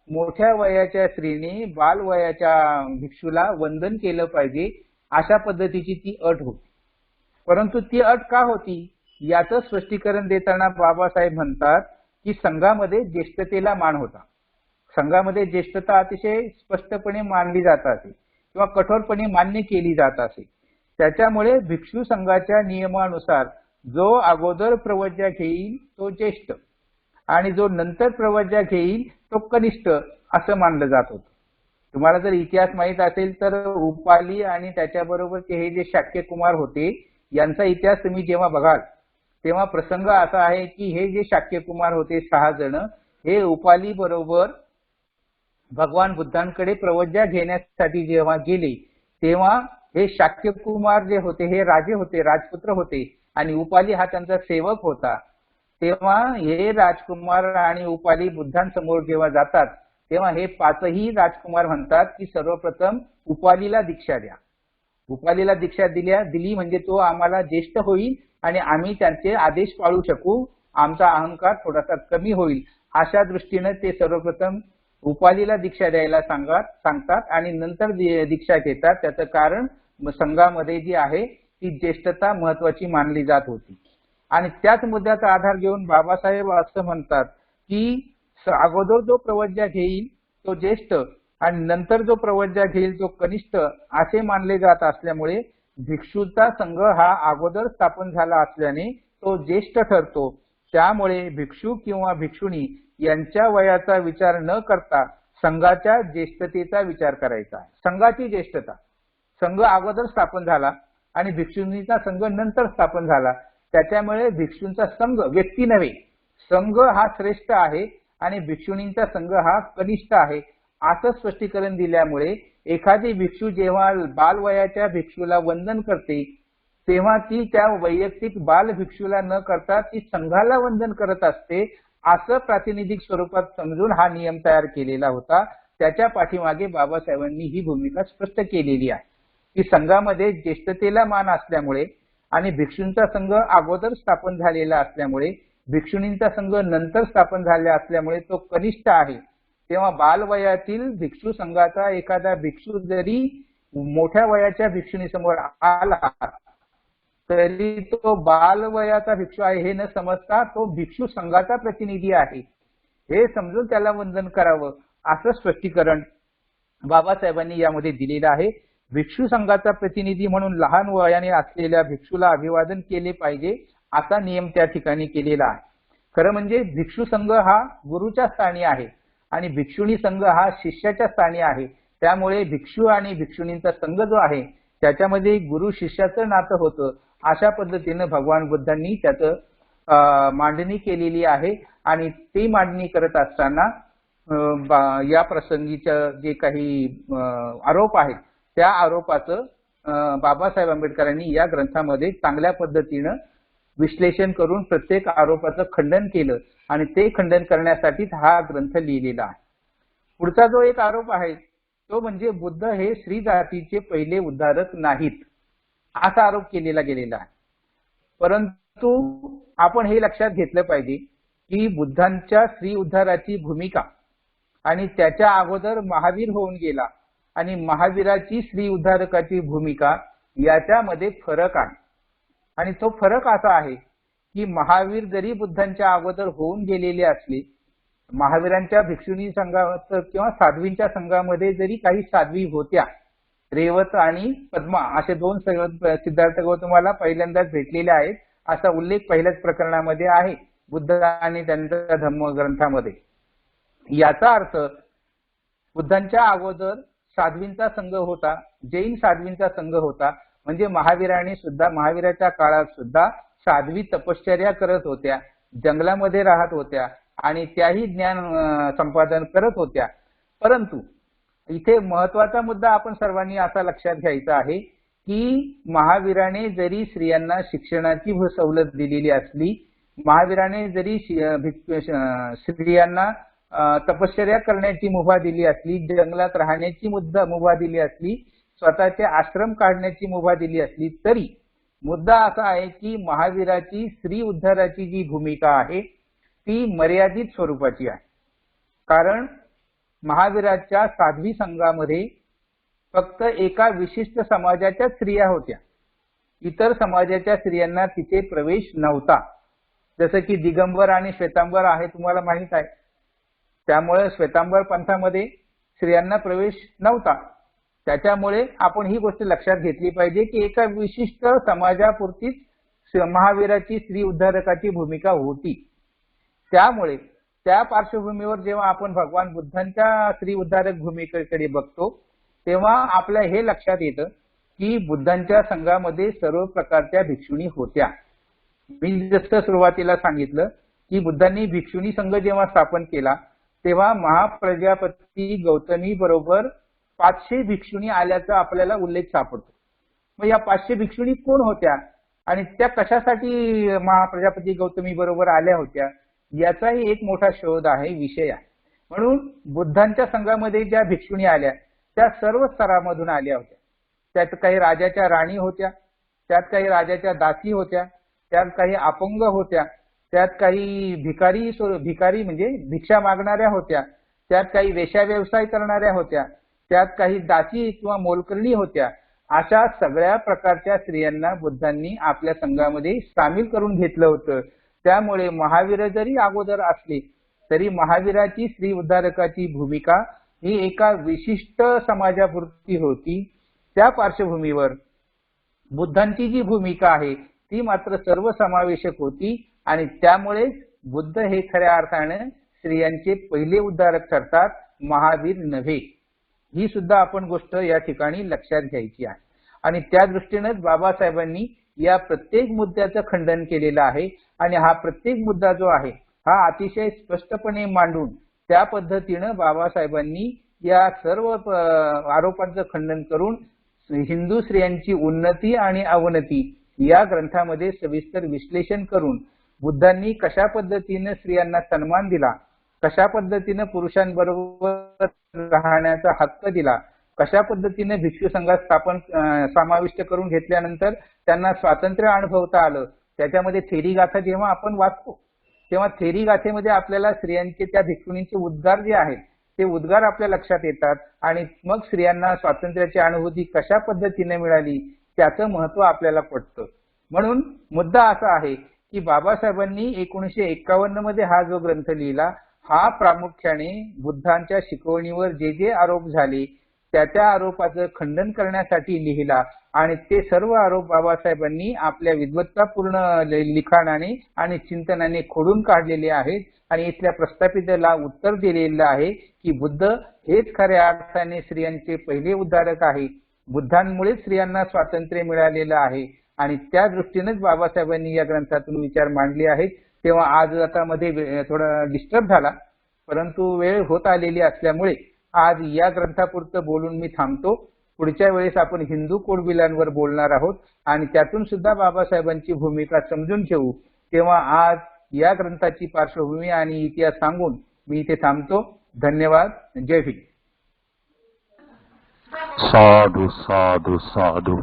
मोठ्या वयाच्या स्त्रीने बाल वयाच्या भिक्षूला वंदन केलं पाहिजे, अशा पद्धतीची ती अट होती. परंतु ती अट का होती याचं स्पष्टीकरण देताना बाबासाहेब म्हणतात की संघामध्ये ज्येष्ठतेला मान होता. संघामध्ये ज्येष्ठता अतिशय स्पष्टपणे मानली जात असे किंवा कठोरपणे मान्य केली जात असे. त्याच्यामुळे भिक्षू संघाच्या नियमानुसार जो अगोदर प्रवज्या घेईल तो ज्येष्ठ आणि जो नंतर प्रवज्या घेईल तो कनिष्ठ असं मानलं जात होतं. तुम्हाला जर इतिहास माहित असेल तर उपाली आणि त्याच्याबरोबरचे हे जे शाक्य कुमार होते यांचा इतिहास तुम्ही जेव्हा बघाल तेव्हा प्रसंग असा आहे की हे जे शाक्य कुमार होते 6 जण हे उपाली बरोबर भगवान बुद्धांकडे प्रवज्ञा घेण्यासाठी जेव्हा गेले तेव्हा हे शाक्यकुमार जे होते हे राजे होते, राजपुत्र होते आणि उपाली हा त्यांचा सेवक होता. तेव्हा हे राजकुमार आणि उपाली बुद्धांसमोर जेव्हा जातात तेव्हा हे पाचही राजकुमार म्हणतात की सर्वप्रथम उपालीला दीक्षा द्या. उपालीला दीक्षा दिली म्हणजे तो आम्हाला ज्येष्ठ होईल आणि आम्ही त्यांचे आदेश पाळू शकू, आमचा अहंकार थोडासा कमी होईल. अशा दृष्टीने ते सर्वप्रथम उपालीला दीक्षा द्यायला सांगतात आणि नंतर दीक्षा घेतात. त्याचं कारण संघामध्ये जी आहे ती ज्येष्ठता महत्वाची मानली जात होती. आणि त्याच मुद्द्याचा आधार घेऊन बाबासाहेब असं म्हणतात की अगोदर जो प्रवज्ञा घेईल तो ज्येष्ठ आणि नंतर जो प्रवज्ञा घेईल तो कनिष्ठ असे मानले जात असल्यामुळे भिक्षूचा संघ हा अगोदर स्थापन झाला असल्याने तो ज्येष्ठ ठरतो. त्यामुळे भिक्षू किंवा भिक्षुणी यांच्या वयाचा विचार न करता संघाच्या ज्येष्ठतेचा विचार करायचा आहे. संघाची ज्येष्ठता, संघ अगोदर स्थापन झाला आणि भिक्षुणीचा संघ नंतर स्थापन झाला, त्याच्यामुळे भिक्षूंचा संघ व्यक्ती नव्हे, संघ हा श्रेष्ठ आहे आणि भिक्षुणींचा संघ हा कनिष्ठ आहे असं स्पष्टीकरण दिल्यामुळे एखादी भिक्षू जेव्हा बालवयाच्या भिक्षूला वंदन करते तेव्हा ती त्या वैयक्तिक बाल भिक्षूला न करता ती संघाला वंदन करत असते असं प्रातिनिधिक स्वरूपात समजून हा नियम तयार केलेला होता. त्याच्या पाठीमागे बाबासाहेबांनी ही भूमिका स्पष्ट केलेली आहे की संघामध्ये ज्येष्ठतेला मान असल्यामुळे आणि भिक्षूंचा संघ अगोदर स्थापन झालेला असल्यामुळे भिक्षुणींचा संघ नंतर स्थापन झाला असल्यामुळे तो कनिष्ठ आहे. तेव्हा बालवयातील भिक्षू संघाचा एखादा भिक्षू जरी मोठ्या वयाच्या भिक्षुणीसमोर आला तरी तो बालवयाचा भिक्षू आहे हे न समजता तो भिक्षू संघाचा प्रतिनिधी आहे हे समजून त्याला वंदन करावं असं स्पष्टीकरण बाबासाहेबांनी यामध्ये दिलेलं आहे. भिक्षू संघाचा प्रतिनिधी म्हणून लहान वयाने असलेल्या भिक्षूला अभिवादन केले पाहिजे असा नियम त्या ठिकाणी केलेला आहे. खरं म्हणजे भिक्षू संघ हा गुरुच्या स्थानी आहे आणि भिक्षुणी संघ हा शिष्याच्या स्थानी आहे. त्यामुळे भिक्षू आणि भिक्षुणींचा संघ जो आहे त्याच्यामध्ये गुरु शिष्याचं नातं होतं. अशा पद्धतीने भगवान बुद्धांनी त्याचं मांडणी केलेली आहे आणि ती मांडणी करत असताना या प्रसंगीच्या जे काही आरोप आहेत त्या आरोपाचं बाबासाहेब आंबेडकरांनी या ग्रंथामध्ये चांगल्या पद्धतीनं विश्लेषण करून प्रत्येक आरोपाचं खंडन केलं आणि ते खंडन करण्यासाठीच हा ग्रंथ लिहिलेला आहे. पुढचा जो एक आरोप आहे तो म्हणजे बुद्ध हे स्त्री जातीचे पहिले उद्धारक नाहीत असा आरोप केलेला गेलेला आहे. परंतु आपण हे लक्षात घेतलं पाहिजे की बुद्धांच्या स्त्री उद्धाराची भूमिका आणि त्याच्या अगोदर महावीर होऊन गेला आणि महावीराची स्त्री उद्धारकाची भूमिका याच्यामध्ये फरक आहे. आणि तो फरक असा आहे की महावीर जरी बुद्धांच्या अगोदर होऊन गेलेले असले, महावीरांच्या भिक्षुणी संघात किंवा साध्वींच्या संघामध्ये जरी काही साध्वी होत्या, रेवत आणि पद्मा असे दोन सिद्धार्थ गौतमाला पहिल्यांदाच भेटलेले आहेत असा उल्लेख पहिल्याच प्रकरणामध्ये आहे बुद्ध आणि त्यांच्या धम्म ग्रंथामध्ये. याचा अर्थ बुद्धांच्या अगोदर साध्वींचा संघ होता, जैन साध्वींचा संघ होता. म्हणजे महावीराच्या काळात सुद्धा साध्वी तपश्चर्या करत होत्या, जंगलामध्ये राहत होत्या आणि त्याही ज्ञान संपादन करत होत्या. परंतु इथे महत्वाचा मुद्दा आपण सर्वांनी असा लक्षात घ्यायचा आहे की महावीराने जरी स्त्रियांना शिक्षणाची सवलत दिलेली असली, महावीराने जरी स्त्रियांना तपश्चर्या करण्याची मुभा दिली असली, जंगलात राहण्याची मुभा दिली असली, स्वतःचे आश्रम काढण्याची मुभा दिली असली, तरी मुद्दा असा आहे की महावीराची स्त्री उद्धाराची जी भूमिका आहे ती मर्यादित स्वरूपाची आहे. कारण महावीराच्या साध्वी संघामध्ये फक्त एका विशिष्ट समाजाच्या स्त्रिया होत्या, इतर समाजाच्या स्त्रियांना तिथे प्रवेश नव्हता. जसं की दिगंबर आणि श्वेतांबर आहे तुम्हाला माहित आहे, त्यामुळे श्वेतांबर पंथामध्ये स्त्रियांना प्रवेश नव्हता. त्याच्यामुळे आपण ही गोष्ट लक्षात घेतली पाहिजे की एका विशिष्ट समाजापुरतीच महावीराची स्त्री उद्धारकाची भूमिका होती. त्यामुळे त्या पार्श्वभूमीवर जेव्हा आपण भगवान बुद्धांच्या स्त्री उद्धारक भूमिकेकडे बघतो तेव्हा आपल्या हे लक्षात येतं की बुद्धांच्या संघामध्ये सर्व प्रकारच्या भिक्षुणी होत्या. मी जसं सुरुवातीला सांगितलं की बुद्धांनी भिक्षुणी संघ जेव्हा स्थापन केला तेव्हा महाप्रजापती गौतमी बरोबर 500 भिक्षुणी आल्याचा आपल्याला उल्लेख सापडतो. मग या 500 भिक्षुणी कोण होत्या आणि त्या कशासाठी महाप्रजापती गौतमी बरोबर आल्या होत्या याचाही एक मोठा शोध आहे, विषय आहे. म्हणून बुद्धांच्या संघामध्ये ज्या भिक्षुणी आल्या त्या सर्व स्तरामधून आल्या होत्या. त्यात काही राजाच्या राणी होत्या, त्यात काही राजाच्या दासी होत्या, त्यात काही अपंग होत्या, त्यात काही भिकारी म्हणजे भिक्षा मागणाऱ्या होत्या, त्यात काही वेश्या व्यवसाय करणाऱ्या होत्या, त्यात काही दासी किंवा मोलकरणी होत्या. अशा सगळ्या प्रकारच्या स्त्रियांना बुद्धांनी आपल्या संघामध्ये सामील करून घेतलं होतं. त्यामुळे महावीर जरी अगोदर असले तरी महावीराची स्त्री उद्धारकाची भूमिका ही एका विशिष्ट समाजापुरती होती. त्या पार्श्वभूमीवर बुद्धांची जी भूमिका आहे ती मात्र सर्वसमावेशक होती आणि त्यामुळे बुद्ध हे खऱ्या अर्थाने स्त्रियांचे पहिले उद्धारक ठरतात, महावीर नव्हे. ही सुद्धा आपण गोष्ट या ठिकाणी लक्षात घ्यायची आहे. आणि त्या दृष्टीनेच बाबासाहेबांनी या प्रत्येक मुद्द्याचं खंडन केलेलं आहे आणि हा प्रत्येक मुद्दा जो आहे हा अतिशय स्पष्टपणे मांडून त्या पद्धतीनं बाबासाहेबांनी या सर्व आरोपांचं खंडन करून हिंदू स्त्रियांची उन्नती आणि अवनती या ग्रंथामध्ये सविस्तर विश्लेषण करून बुद्धांनी कशा पद्धतीने स्त्रियांना सन्मान दिला, कशा पद्धतीने पुरुषांबरोबर राहण्याचा हक्क दिला, कशा पद्धतीने भिक्षू संघात समाविष्ट करून घेतल्यानंतर त्यांना स्वातंत्र्य अनुभवता आलं. त्याच्यामध्ये थेरी गाथा जेव्हा आपण वाचतो तेव्हा थेरी गाथेमध्ये आपल्याला स्त्रियांचे त्या भिक्षुणींचे उद्गार जे आहेत ते उद्गार आपल्या लक्षात येतात आणि मग स्त्रियांना स्वातंत्र्याची अनुभूती कशा पद्धतीने मिळाली त्याचं महत्व आपल्याला पटतं. म्हणून मुद्दा असा आहे की बाबासाहेबांनी 1951 मध्ये हा जो ग्रंथ लिहिला हा प्रामुख्याने बुद्धांच्या शिकवणीवर जे जे आरोप झाले त्या आरोपाचं खंडन करण्यासाठी लिहिला आणि ते सर्व आरोप बाबासाहेबांनी आपल्या विद्वत्तापूर्ण लिखाणाने आणि चिंतनाने खोडून काढलेले आहेत आणि इथल्या प्रस्थापितेला उत्तर दिलेलं आहे की बुद्ध हेच खऱ्या अर्थाने स्त्रियांचे पहिले उद्धारक आहे. बुद्धांमुळे स्त्रियांना स्वातंत्र्य मिळालेलं आहे आणि त्या दृष्टीनेच बाबासाहेबांनी या ग्रंथातून विचार मांडले आहेत. तेव्हा आज आता मध्ये थोडा डिस्टर्ब झाला परंतु वेळ होत आलेली असल्यामुळे आज या ग्रंथापुरतं बोलून मी थांबतो. पुढच्या वेळेस आपण हिंदू कोडबिलांवर बोलणार आहोत आणि त्यातून सुद्धा बाबासाहेबांची भूमिका समजून घेऊ. तेव्हा आज या ग्रंथाची पार्श्वभूमी आणि इतिहास सांगून मी इथे थांबतो. धन्यवाद. जय भीम. साधू साधू साधू.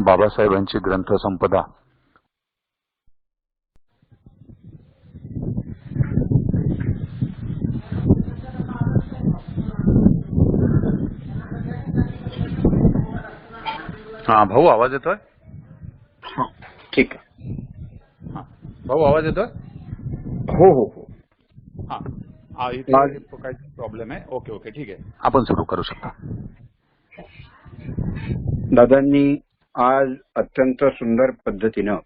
बाबासाहेबांची ग्रंथ संपदा हा भाऊ आवाज येतोय? ठीक आहे. हा भाऊ आवाज येतोय? हो हो हो. हा इथे काय प्रॉब्लेम आहे? ओके ओके ठीक आहे, आपण सुरू करू शकता. दादांनी आज अत्यंत सुंदर पद्धतीनं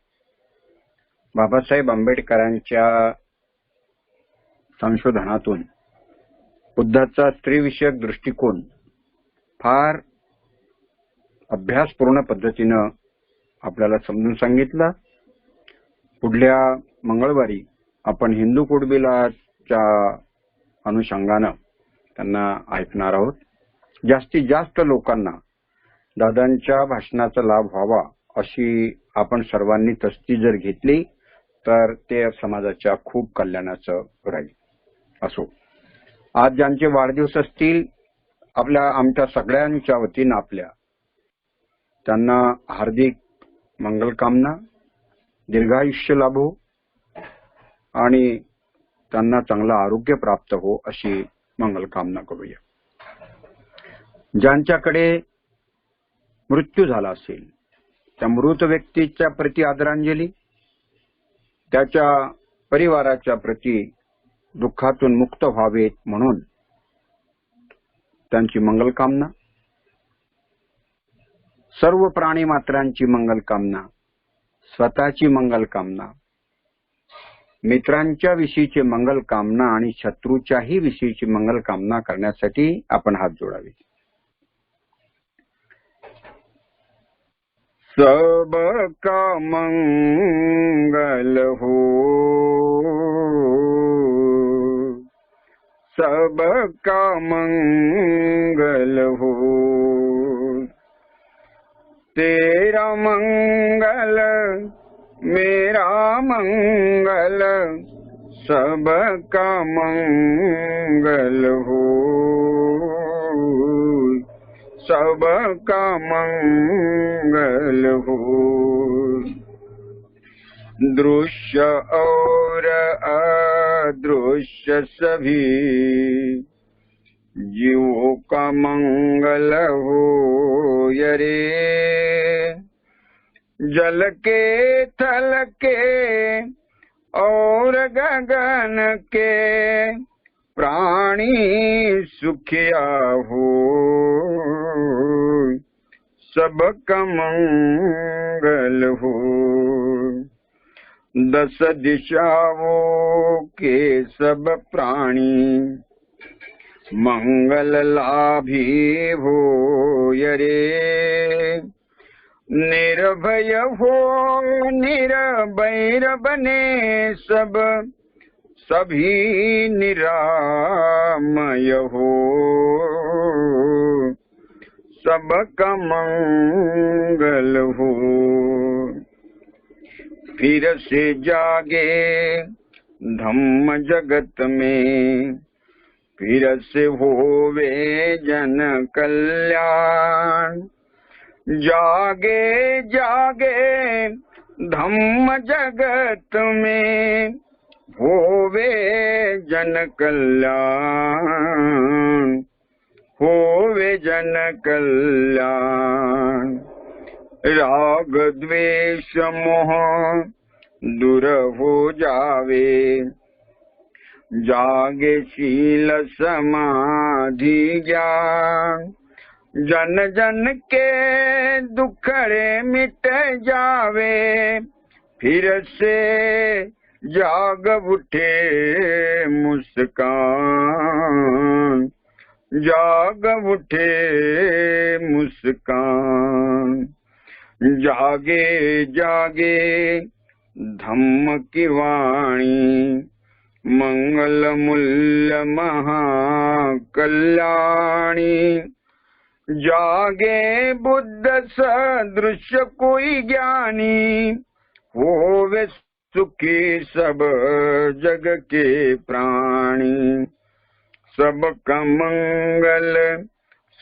बाबासाहेब आंबेडकरांच्या संशोधनातून बुद्धाचा स्त्रीविषयक दृष्टिकोन फार अभ्यासपूर्ण पद्धतीनं आपल्याला समजून सांगितलं. पुढल्या मंगळवारी आपण हिंदू कुडबिलाच्या अनुषंगानं त्यांना ऐकणार आहोत. जास्तीत जास्त लोकांना दादांच्या भाषणाचा लाभ व्हावा अशी आपण सर्वांनी तस्ती जर घेतली तर ते समाजाच्या खूप कल्याणाचं राहील. असो, आज ज्यांचे वाढदिवस असतील आमच्या सगळ्यांच्या वतीनं आपल्या त्यांना हार्दिक मंगलकामना, दीर्घायुष्य लाभो आणि त्यांना चांगलं आरोग्य प्राप्त हो अशी मंगलकामना करूया. ज्यांच्याकडे मृत्यू झाला असेल त्या मृत व्यक्तीच्या प्रति आदरांजली, त्याच्या परिवाराच्या प्रति दुःखातून मुक्त व्हावेत म्हणून त्यांची मंगलकामना, सर्व प्राणी मात्रांची मंगलकामना, स्वतःची मंगलकामना, मित्रांच्या विषयीची मंगलकामना आणि शत्रूच्याही विषयीची मंगलकामना करण्यासाठी आपण हात जोडावे. सबका मंगल हो, सबका मंगल हो। तेरा मंगल मेरा मंगल, सबका मंगल हो, सबका मंगल हो। दृश्य और अदृश्य सभी जीवों का मंगल हो यरे। जल के थल के और गगन के प्राणी सुखिया हो, सबका मंगल हो। 10 दिशाओं के सब प्राणी मंगल लाभी हो यरे। निर्भय हो निर्भैर बने सब, सभी निरामय हो, सबका मंगल हो। फिर से जागे धम्म जगत में, फिर से होवे जन कल्याण। जागे जागे धम्म जगत में, होवे जन कल्याण, होवे जन कल्याण। राग द्वेष मोह दूर हो जावे, जागे शील समाधि ज्ञान। जन जन के दुखड़े मिट जावे, फिर से जाग उठे मुस्कान, जाग उठे मुस्कान। जागे जागे धम्म की वाणी, मंगल मूल्य महाकल्याणी। जागे बुद्ध सदृश कोई ज्ञानी, होवे सुखी सब जग के प्राणी। सबका मंगल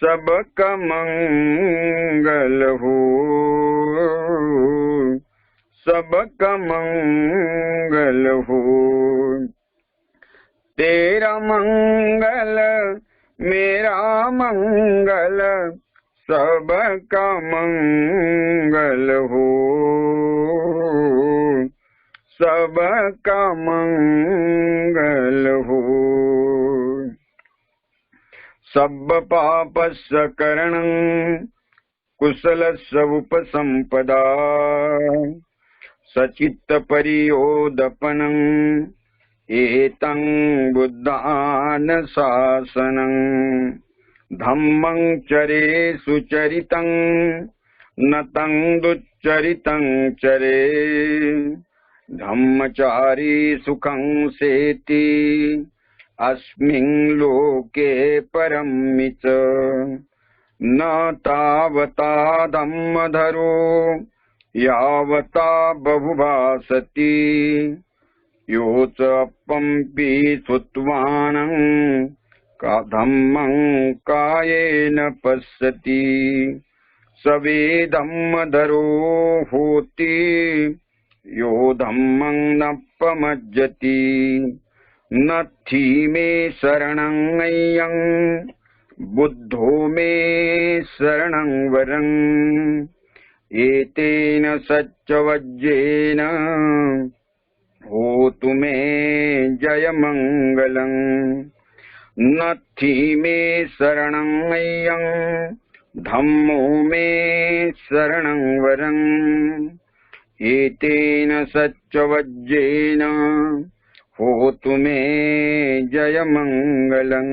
सबका मंगल हो, सबका मंगल हो। तेरा मंगल मेरा मंगल, सबका मंगल हो, सबका मंगल हो। सब पापस्य करणं कुशलस्य उपसंपदा, सचित्त परियोदपनं एतं बुद्धान शासनं। धम्मं चरे सुचरितं न तं दुच्चरितं चरे। धम्मचारी सुखं सेति अस्मिन् लोके परमिच। न तावता धम्मधरो यावता बहुभासति। योच अपम्पि श्रुत्वानं का धम्मं कायेन पश्यति। सवे धम्मधरो होति यो धम्मं नपमज्जति। नत्थि मे शरणं अय्यं बुद्धो मे शरणं वरं। एतेन सच्चवज्जेन होतु मे जयमङ्गलम्। नत्थि मे शरणं अय्यं धम्मो मे शरणं वरं। एतेन सच्चवज्जेन होतु मे जयमङ्गलम्।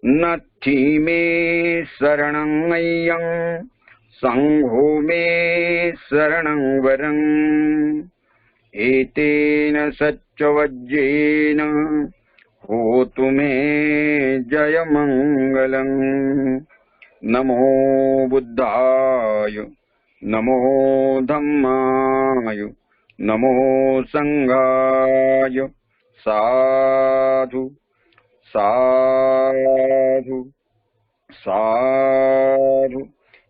नत्थि मे शरणं अय्यं संघो मे शरणं वरं एतेन सच्चवज्जेन होतु मे जयमङ्गलम्। नमो बुद्धाय नमो धम्माय नमो संघाय। साधु साधु साधु।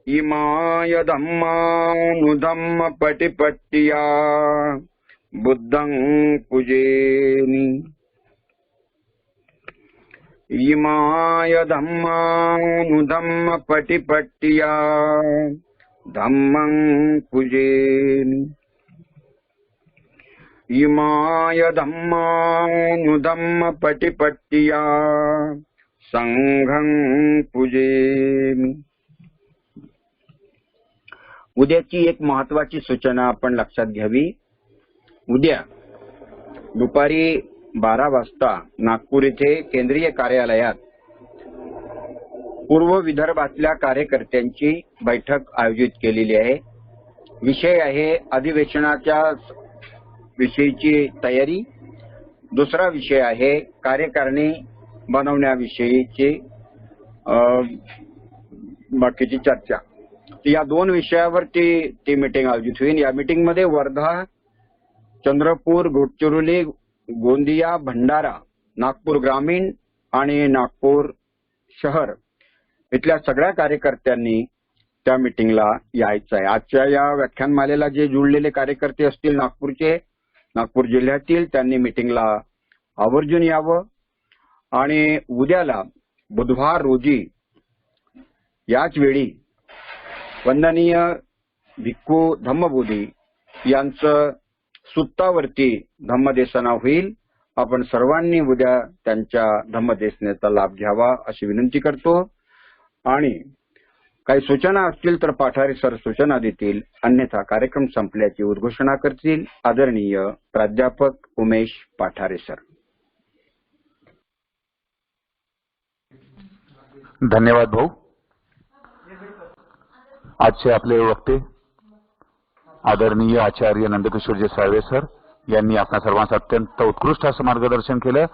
इमाय धम्मानुधम्म पटिपट्टिया बुद्धं पूजेमि। इमाय धम्मानुधम्म पटिपट्टिया धम्मं पूजेमि। इमाय धम्मानुधम्म पटिपट्टिया संघं पूजेमि। उद्याची एक महत्वाची सूचना आपण लक्षात घ्यावी। उद्या दुपारी 12 वाजता नागपूर येथे केंद्रीय कार्यालयात पूर्व विदर्भातल्या कार्यकर्त्यांची बैठक आयोजित केलेली आहे। विषय आहे अधिवेशनाच्या विषयीची तयारी। दुसरा विषय आहे कार्यकारिणी बनवण्याविषयीची बाकीची चर्चा। या दोन विषयावरती ती मीटिंग आयोजित होईल। या मीटिंग मध्ये वर्धा, चंद्रपूर, गडचिरोली, गोंदिया, भंडारा, नागपूर ग्रामीण आणि नागपूर शहर इथल्या सगळ्या कार्यकर्त्यांनी त्या मीटिंगला यायचं आहे। आजच्या या व्याख्यानमालेला जे जुळलेले कार्यकर्ते असतील नागपूरचे, नागपूर जिल्ह्यातील, त्यांनी मीटिंगला आवर्जून यावं। आणि उद्याला बुधवार रोजी याच वेळी वंदनीय भिक्खू धम्मबोधी यांचं सुत्तावरती धम्मदेसना होईल। आपण सर्वांनी उद्या त्यांच्या धम्मदेसनेचा लाभ घ्यावा अशी विनंती करतो। आणि काही सूचना असतील तर पाठारे सर सूचना देतील, अन्यथा कार्यक्रम संपल्याची उद्घोषणा करतील आदरणीय प्राध्यापक उमेश पाठारे सर। धन्यवाद भाऊ। आजचे आपले वक्ते आदरणीय आचार्य नंदकिशोरजी साळवे सर यांनी आपल्या सर्वांचं अत्यंत उत्कृष्ट असं मार्गदर्शन केलं।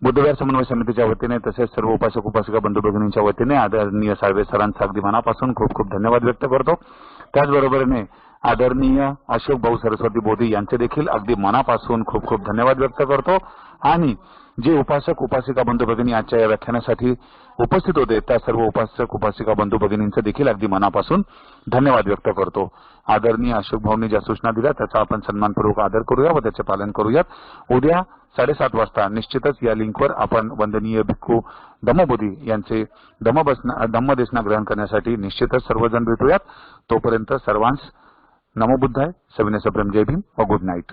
बुद्धविहार समन्वय समितीच्या वतीने तसेच सर्व उपासक उपासिका बंधू भगिनींच्या वतीने आदरणीय साळवे सरांचा अगदी मनापासून खूप खूप धन्यवाद व्यक्त करतो। त्याचबरोबरीने आदरणीय अशोक भाऊ सरस्वती बोधी यांचे देखील अगदी मनापासून खूप खूप धन्यवाद व्यक्त करतो। आणि जे उपासक उपासिका बंधू भगिनी आजच्या या व्याख्यानासाठी उपस्थित होते त्या सर्व उपासक उपासिका बंधू भगिनींचे देखील अगदी मनापासून धन्यवाद व्यक्त करतो। आदरणीय अशोक भाऊंनी ज्या सूचना दिल्या त्याचा आपण सन्मानपूर्वक आदर करूया व त्याचे पालन करूयात। उद्या 7:30 वाजता निश्चितच या लिंकवर आपण वंदनीय भिक्खू धम्मबोधी यांचे धम्मदेसना ग्रहण करण्यासाठी निश्चितच सर्वजण भेटूयात। तोपर्यंत सर्वांस नमो बुद्धाय, सविनय सप्रेम, जय भीम व गुड नाईट।